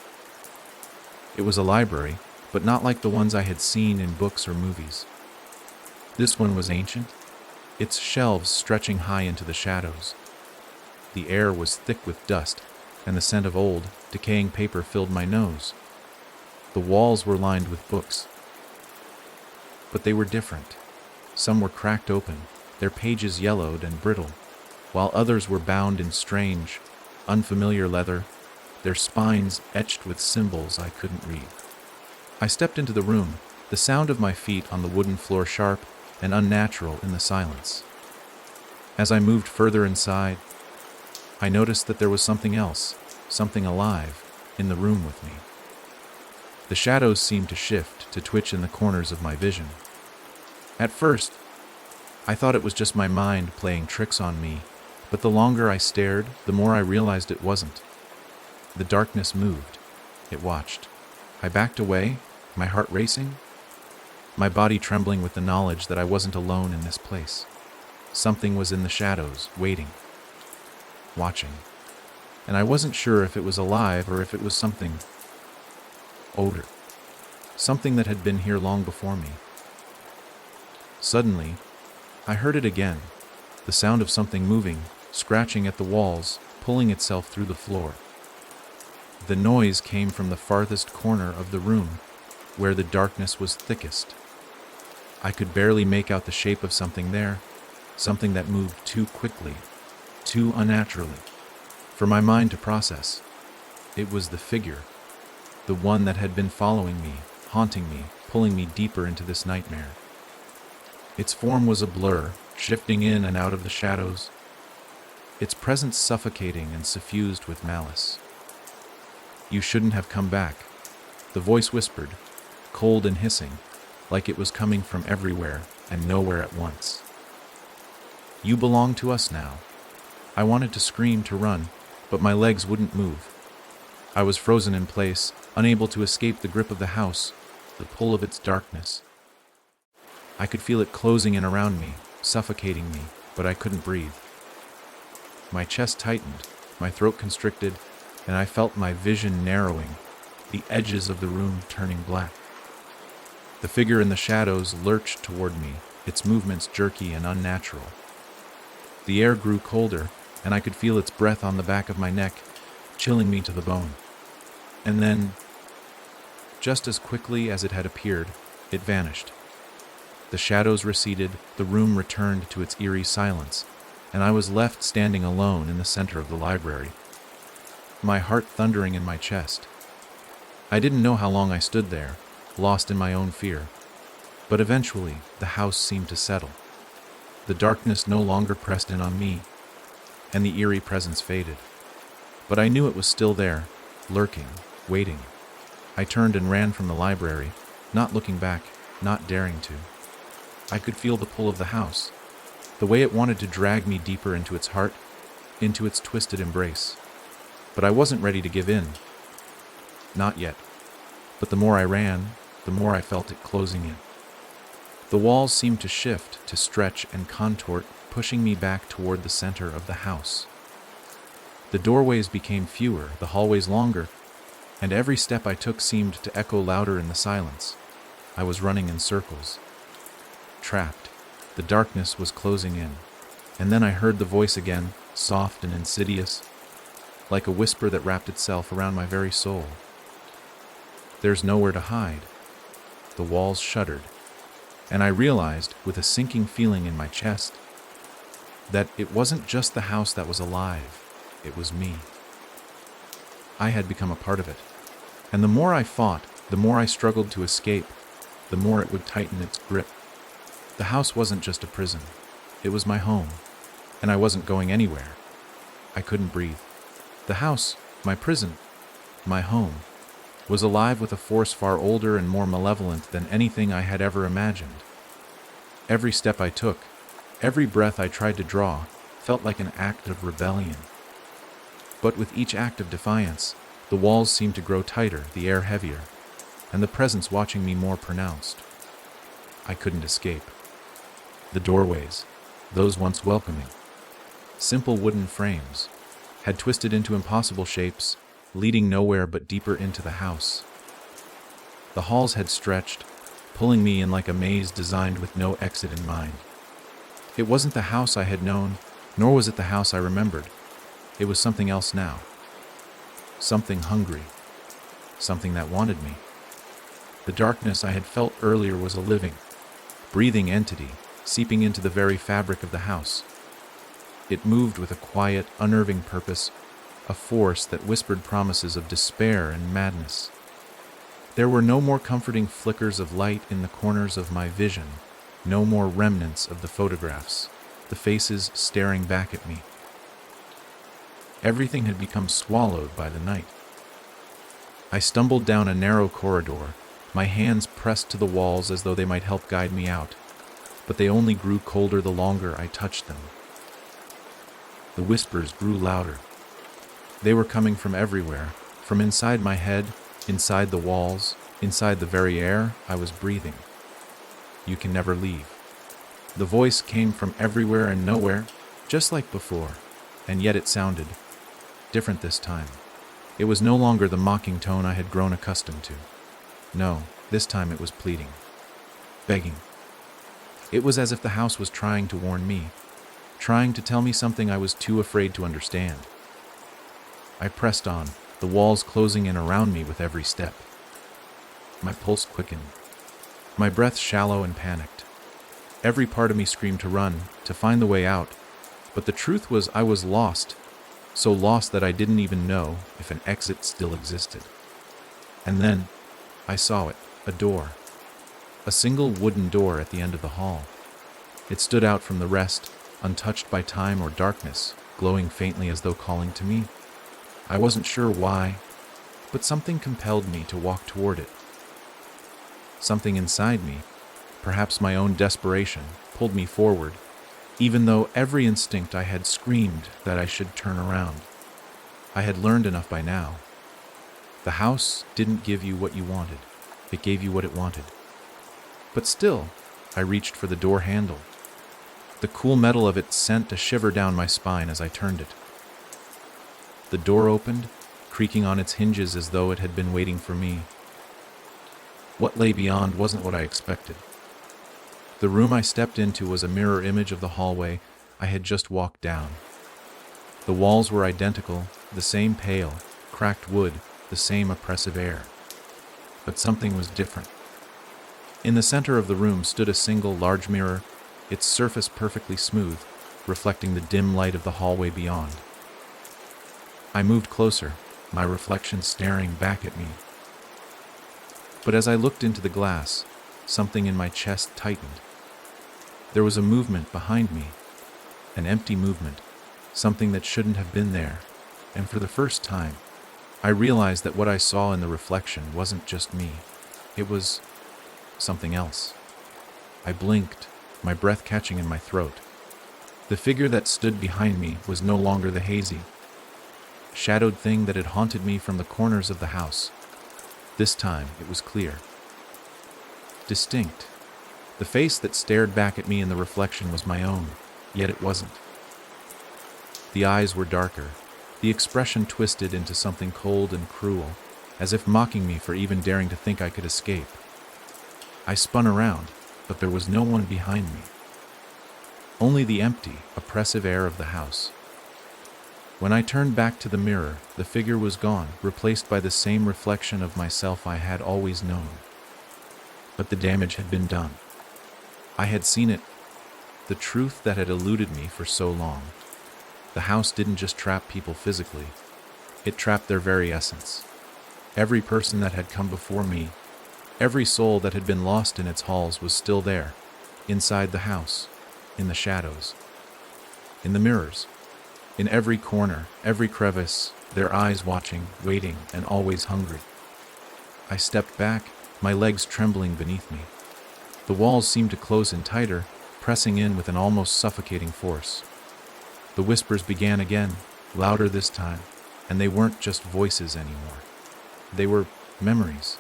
S1: It was a library, but not like the ones I had seen in books or movies. This one was ancient, its shelves stretching high into the shadows. The air was thick with dust, and the scent of old, decaying paper filled my nose. The walls were lined with books, but they were different. Some were cracked open, their pages yellowed and brittle, while others were bound in strange, unfamiliar leather, their spines etched with symbols I couldn't read. I stepped into the room, the sound of my feet on the wooden floor sharp and unnatural in the silence. As I moved further inside, I noticed that there was something else, something alive, in the room with me. The shadows seemed to shift, to twitch in the corners of my vision. At first, I thought it was just my mind playing tricks on me, but the longer I stared, the more I realized it wasn't. The darkness moved. It watched. I backed away, my heart racing, my body trembling with the knowledge that I wasn't alone in this place. Something was in the shadows, waiting, watching, and I wasn't sure if it was alive or if it was something older, something that had been here long before me. Suddenly, I heard it again, the sound of something moving, scratching at the walls, pulling itself through the floor. The noise came from the farthest corner of the room, where the darkness was thickest. I could barely make out the shape of something there, something that moved too quickly, too unnaturally, for my mind to process. It was the figure, the one that had been following me, haunting me, pulling me deeper into this nightmare. Its form was a blur, shifting in and out of the shadows, its presence suffocating and suffused with malice. "You shouldn't have come back," the voice whispered, cold and hissing, like it was coming from everywhere and nowhere at once. "You belong to us now." I wanted to scream, to run, but my legs wouldn't move. I was frozen in place, unable to escape the grip of the house, the pull of its darkness. I could feel it closing in around me, suffocating me, but I couldn't breathe. My chest tightened, my throat constricted, and I felt my vision narrowing, the edges of the room turning black. The figure in the shadows lurched toward me, its movements jerky and unnatural. The air grew colder, and I could feel its breath on the back of my neck, chilling me to the bone. And then, just as quickly as it had appeared, it vanished. The shadows receded, the room returned to its eerie silence, and I was left standing alone in the center of the library, my heart thundering in my chest. I didn't know how long I stood there, lost in my own fear, but eventually the house seemed to settle. The darkness no longer pressed in on me, and the eerie presence faded. But I knew it was still there, lurking, waiting. I turned and ran from the library, not looking back, not daring to. I could feel the pull of the house, the way it wanted to drag me deeper into its heart, into its twisted embrace. But I wasn't ready to give in. Not yet. But the more I ran, the more I felt it closing in. The walls seemed to shift, to stretch and contort, pushing me back toward the center of the house. The doorways became fewer, the hallways longer, and every step I took seemed to echo louder in the silence. I was running in circles. Trapped. The darkness was closing in. And then I heard the voice again, soft and insidious, like a whisper that wrapped itself around my very soul. There's nowhere to hide. The walls shuddered, and I realized, with a sinking feeling in my chest, that it wasn't just the house that was alive, it was me. I had become a part of it, and the more I fought, the more I struggled to escape, the more it would tighten its grip. The house wasn't just a prison, it was my home, and I wasn't going anywhere. I couldn't breathe. The house, my prison, my home, was alive with a force far older and more malevolent than anything I had ever imagined. Every step I took, every breath I tried to draw, felt like an act of rebellion. But with each act of defiance, the walls seemed to grow tighter, the air heavier, and the presence watching me more pronounced. I couldn't escape. The doorways, those once welcoming, simple wooden frames, had twisted into impossible shapes, leading nowhere but deeper into the house. The halls had stretched, pulling me in like a maze designed with no exit in mind. It wasn't the house I had known, nor was it the house I remembered. It was something else now. Something hungry. Something that wanted me. The darkness I had felt earlier was a living, breathing entity, seeping into the very fabric of the house. It moved with a quiet, unnerving purpose, a force that whispered promises of despair and madness. There were no more comforting flickers of light in the corners of my vision, no more remnants of the photographs, the faces staring back at me. Everything had become swallowed by the night. I stumbled down a narrow corridor, my hands pressed to the walls as though they might help guide me out, but they only grew colder the longer I touched them. The whispers grew louder. They were coming from everywhere, from inside my head, inside the walls, inside the very air I was breathing. You can never leave. The voice came from everywhere and nowhere, just like before, and yet it sounded different this time. It was no longer the mocking tone I had grown accustomed to. No, this time it was pleading, begging. It was as if the house was trying to warn me, trying to tell me something I was too afraid to understand. I pressed on, the walls closing in around me with every step. My pulse quickened, my breath shallow and panicked. Every part of me screamed to run, to find the way out, but the truth was I was lost, so lost that I didn't even know if an exit still existed. And then, I saw it, a door. A single wooden door at the end of the hall. It stood out from the rest, untouched by time or darkness, glowing faintly as though calling to me. I wasn't sure why, but something compelled me to walk toward it. Something inside me, perhaps my own desperation, pulled me forward, even though every instinct I had screamed that I should turn around. I had learned enough by now. The house didn't give you what you wanted, it gave you what it wanted. But still, I reached for the door handle. The cool metal of it sent a shiver down my spine as I turned it. The door opened, creaking on its hinges as though it had been waiting for me. What lay beyond wasn't what I expected. The room I stepped into was a mirror image of the hallway I had just walked down. The walls were identical, the same pale, cracked wood, the same oppressive air. But something was different. In the center of the room stood a single large mirror, its surface perfectly smooth, reflecting the dim light of the hallway beyond. I moved closer, my reflection staring back at me. But as I looked into the glass, something in my chest tightened. There was a movement behind me, an empty movement, something that shouldn't have been there, and for the first time, I realized that what I saw in the reflection wasn't just me. It was something else. I blinked, my breath catching in my throat. The figure that stood behind me was no longer the hazy, shadowed thing that had haunted me from the corners of the house. This time it was clear, distinct. The face that stared back at me in the reflection was my own, yet it wasn't. The eyes were darker, the expression twisted into something cold and cruel, as if mocking me for even daring to think I could escape. I spun around, but there was no one behind me. Only the empty, oppressive air of the house. When I turned back to the mirror, the figure was gone, replaced by the same reflection of myself I had always known. But the damage had been done. I had seen it, the truth that had eluded me for so long. The house didn't just trap people physically, it trapped their very essence. Every person that had come before me, every soul that had been lost in its halls was still there, inside the house, in the shadows, in the mirrors, in every corner, every crevice, their eyes watching, waiting, and always hungry. I stepped back, my legs trembling beneath me. The walls seemed to close in tighter, pressing in with an almost suffocating force. The whispers began again, louder this time, and they weren't just voices anymore. They were memories.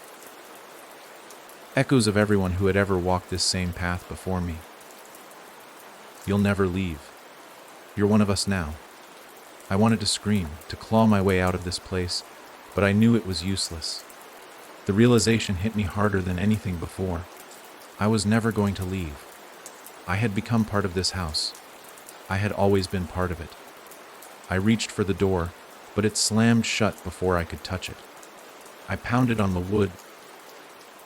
S1: Echoes of everyone who had ever walked this same path before me. You'll never leave. You're one of us now. I wanted to scream, to claw my way out of this place, but I knew it was useless. The realization hit me harder than anything before. I was never going to leave. I had become part of this house. I had always been part of it. I reached for the door, but it slammed shut before I could touch it. I pounded on the wood,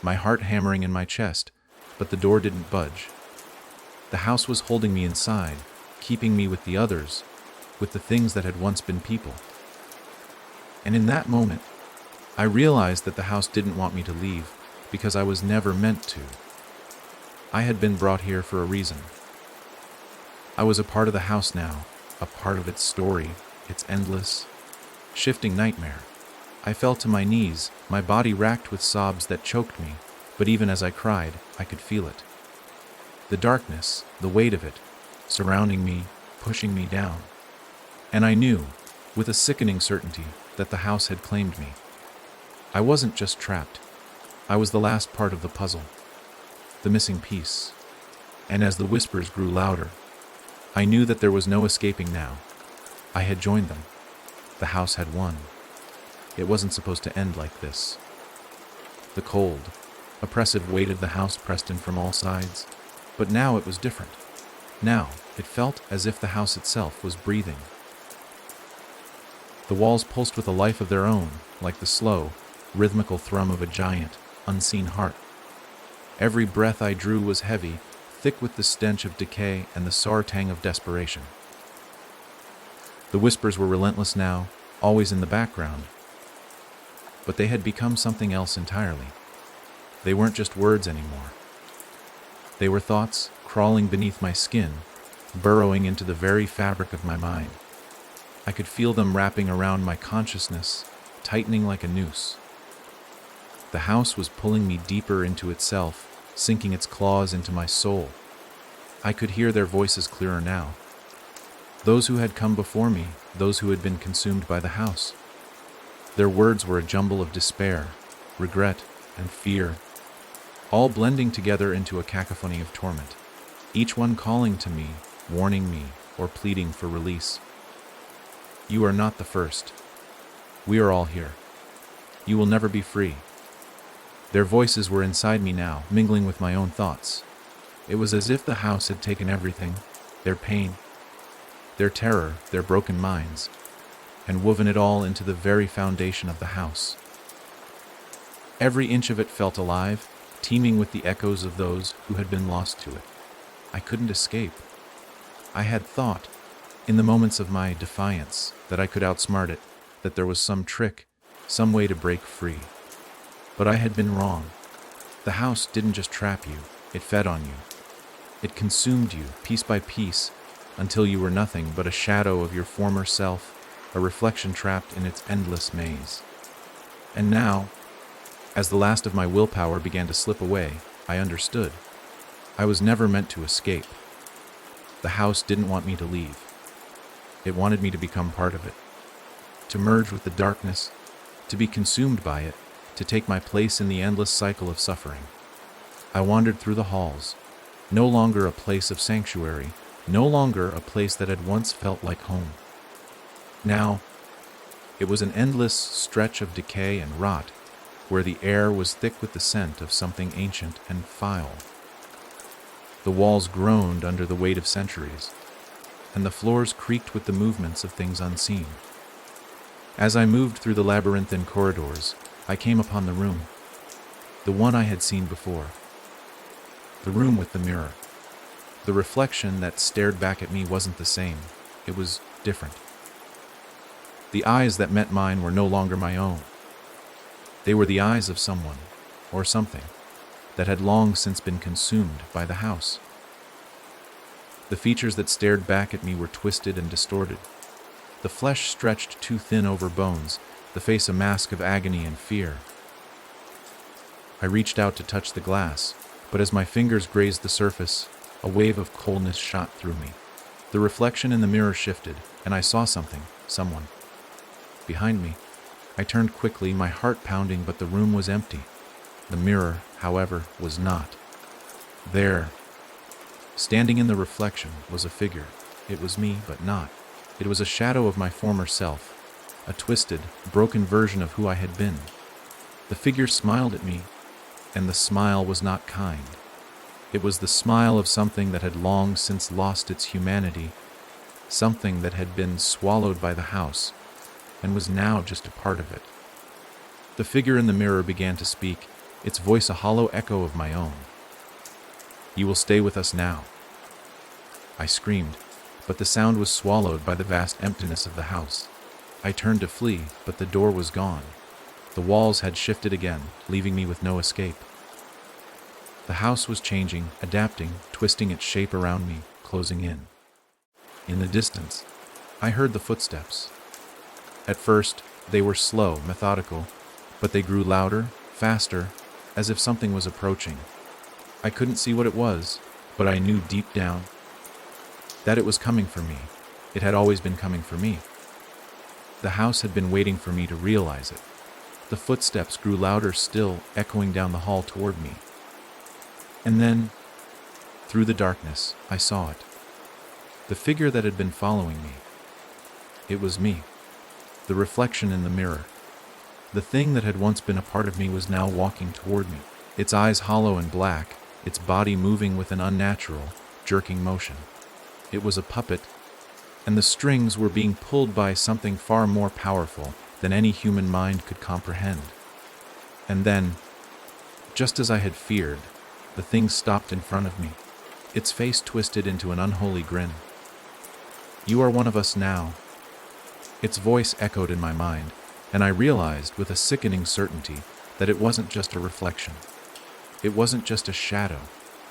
S1: my heart hammering in my chest, but the door didn't budge. The house was holding me inside, keeping me with the others, with the things that had once been people. And in that moment, I realized that the house didn't want me to leave because I was never meant to. I had been brought here for a reason. I was a part of the house now, a part of its story, its endless, shifting nightmare. I fell to my knees, my body racked with sobs that choked me, but even as I cried, I could feel it. The darkness, the weight of it, surrounding me, pushing me down. And I knew, with a sickening certainty, that the house had claimed me. I wasn't just trapped. I was the last part of the puzzle, the missing piece. And as the whispers grew louder, I knew that there was no escaping now. I had joined them. The house had won. It wasn't supposed to end like this. The cold, oppressive weight of the house pressed in from all sides, but now it was different. Now it felt as if the house itself was breathing. The walls pulsed with a life of their own, like the slow, rhythmical thrum of a giant, unseen heart. Every breath I drew was heavy, thick with the stench of decay and the sour tang of desperation. The whispers were relentless now, always in the background, but they had become something else entirely. They weren't just words anymore. They were thoughts crawling beneath my skin, burrowing into the very fabric of my mind. I could feel them wrapping around my consciousness, tightening like a noose. The house was pulling me deeper into itself, sinking its claws into my soul. I could hear their voices clearer now. Those who had come before me, those who had been consumed by the house. Their words were a jumble of despair, regret, and fear, all blending together into a cacophony of torment, each one calling to me, warning me, or pleading for release. You are not the first. We are all here. You will never be free. Their voices were inside me now, mingling with my own thoughts. It was as if the house had taken everything, their pain, their terror, their broken minds, and woven it all into the very foundation of the house. Every inch of it felt alive, teeming with the echoes of those who had been lost to it. I couldn't escape. I had thought, in the moments of my defiance, that I could outsmart it, that there was some trick, some way to break free. But I had been wrong. The house didn't just trap you, it fed on you. It consumed you, piece by piece, until you were nothing but a shadow of your former self, a reflection trapped in its endless maze. And now, as the last of my willpower began to slip away, I understood. I was never meant to escape. The house didn't want me to leave. It wanted me to become part of it, to merge with the darkness, to be consumed by it, to take my place in the endless cycle of suffering. I wandered through the halls, no longer a place of sanctuary, no longer a place that had once felt like home. Now, it was an endless stretch of decay and rot, where the air was thick with the scent of something ancient and foul. The walls groaned under the weight of centuries, and the floors creaked with the movements of things unseen. As I moved through the labyrinthine corridors, I came upon the room, the one I had seen before. The room with the mirror. The reflection that stared back at me wasn't the same. It was different. The eyes that met mine were no longer my own. They were the eyes of someone, or something, that had long since been consumed by the house. The features that stared back at me were twisted and distorted. The flesh stretched too thin over bones, the face a mask of agony and fear. I reached out to touch the glass, but as my fingers grazed the surface, a wave of coldness shot through me. The reflection in the mirror shifted, and I saw something, someone. Behind me, I turned quickly, my heart pounding, but the room was empty. The mirror, however, was not. There, standing in the reflection, was a figure. It was me, but not. It was a shadow of my former self, a twisted, broken version of who I had been. The figure smiled at me, and the smile was not kind. It was the smile of something that had long since lost its humanity, something that had been swallowed by the house, and was now just a part of it. The figure in the mirror began to speak, its voice a hollow echo of my own. "You will stay with us now." I screamed, but the sound was swallowed by the vast emptiness of the house. I turned to flee, but the door was gone. The walls had shifted again, leaving me with no escape. The house was changing, adapting, twisting its shape around me, closing in. In the distance, I heard the footsteps. At first, they were slow, methodical, but they grew louder, faster, as if something was approaching. I couldn't see what it was, but I knew deep down that it was coming for me. It had always been coming for me. The house had been waiting for me to realize it. The footsteps grew louder still, echoing down the hall toward me. And then, through the darkness, I saw it. The figure that had been following me. It was me. The reflection in the mirror. The thing that had once been a part of me was now walking toward me, its eyes hollow and black, its body moving with an unnatural, jerking motion. It was a puppet, and the strings were being pulled by something far more powerful than any human mind could comprehend. And then, just as I had feared, the thing stopped in front of me, its face twisted into an unholy grin. "You are one of us now." Its voice echoed in my mind, and I realized with a sickening certainty that it wasn't just a reflection. It wasn't just a shadow.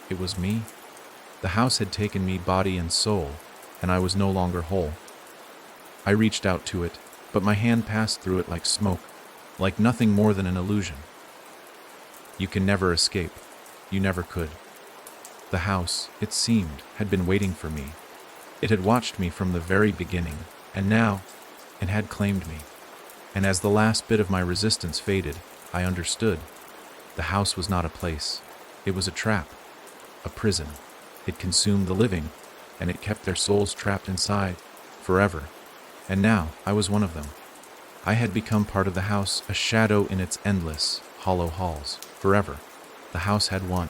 S1: It was me. The house had taken me body and soul, and I was no longer whole. I reached out to it, but my hand passed through it like smoke, like nothing more than an illusion. You can never escape. You never could. The house, it seemed, had been waiting for me. It had watched me from the very beginning, and now it had claimed me. And as the last bit of my resistance faded, I understood. The house was not a place. It was a trap, a prison. It consumed the living, and it kept their souls trapped inside, forever. And now I was one of them. I had become part of the house, a shadow in its endless, hollow halls, forever. The house had won.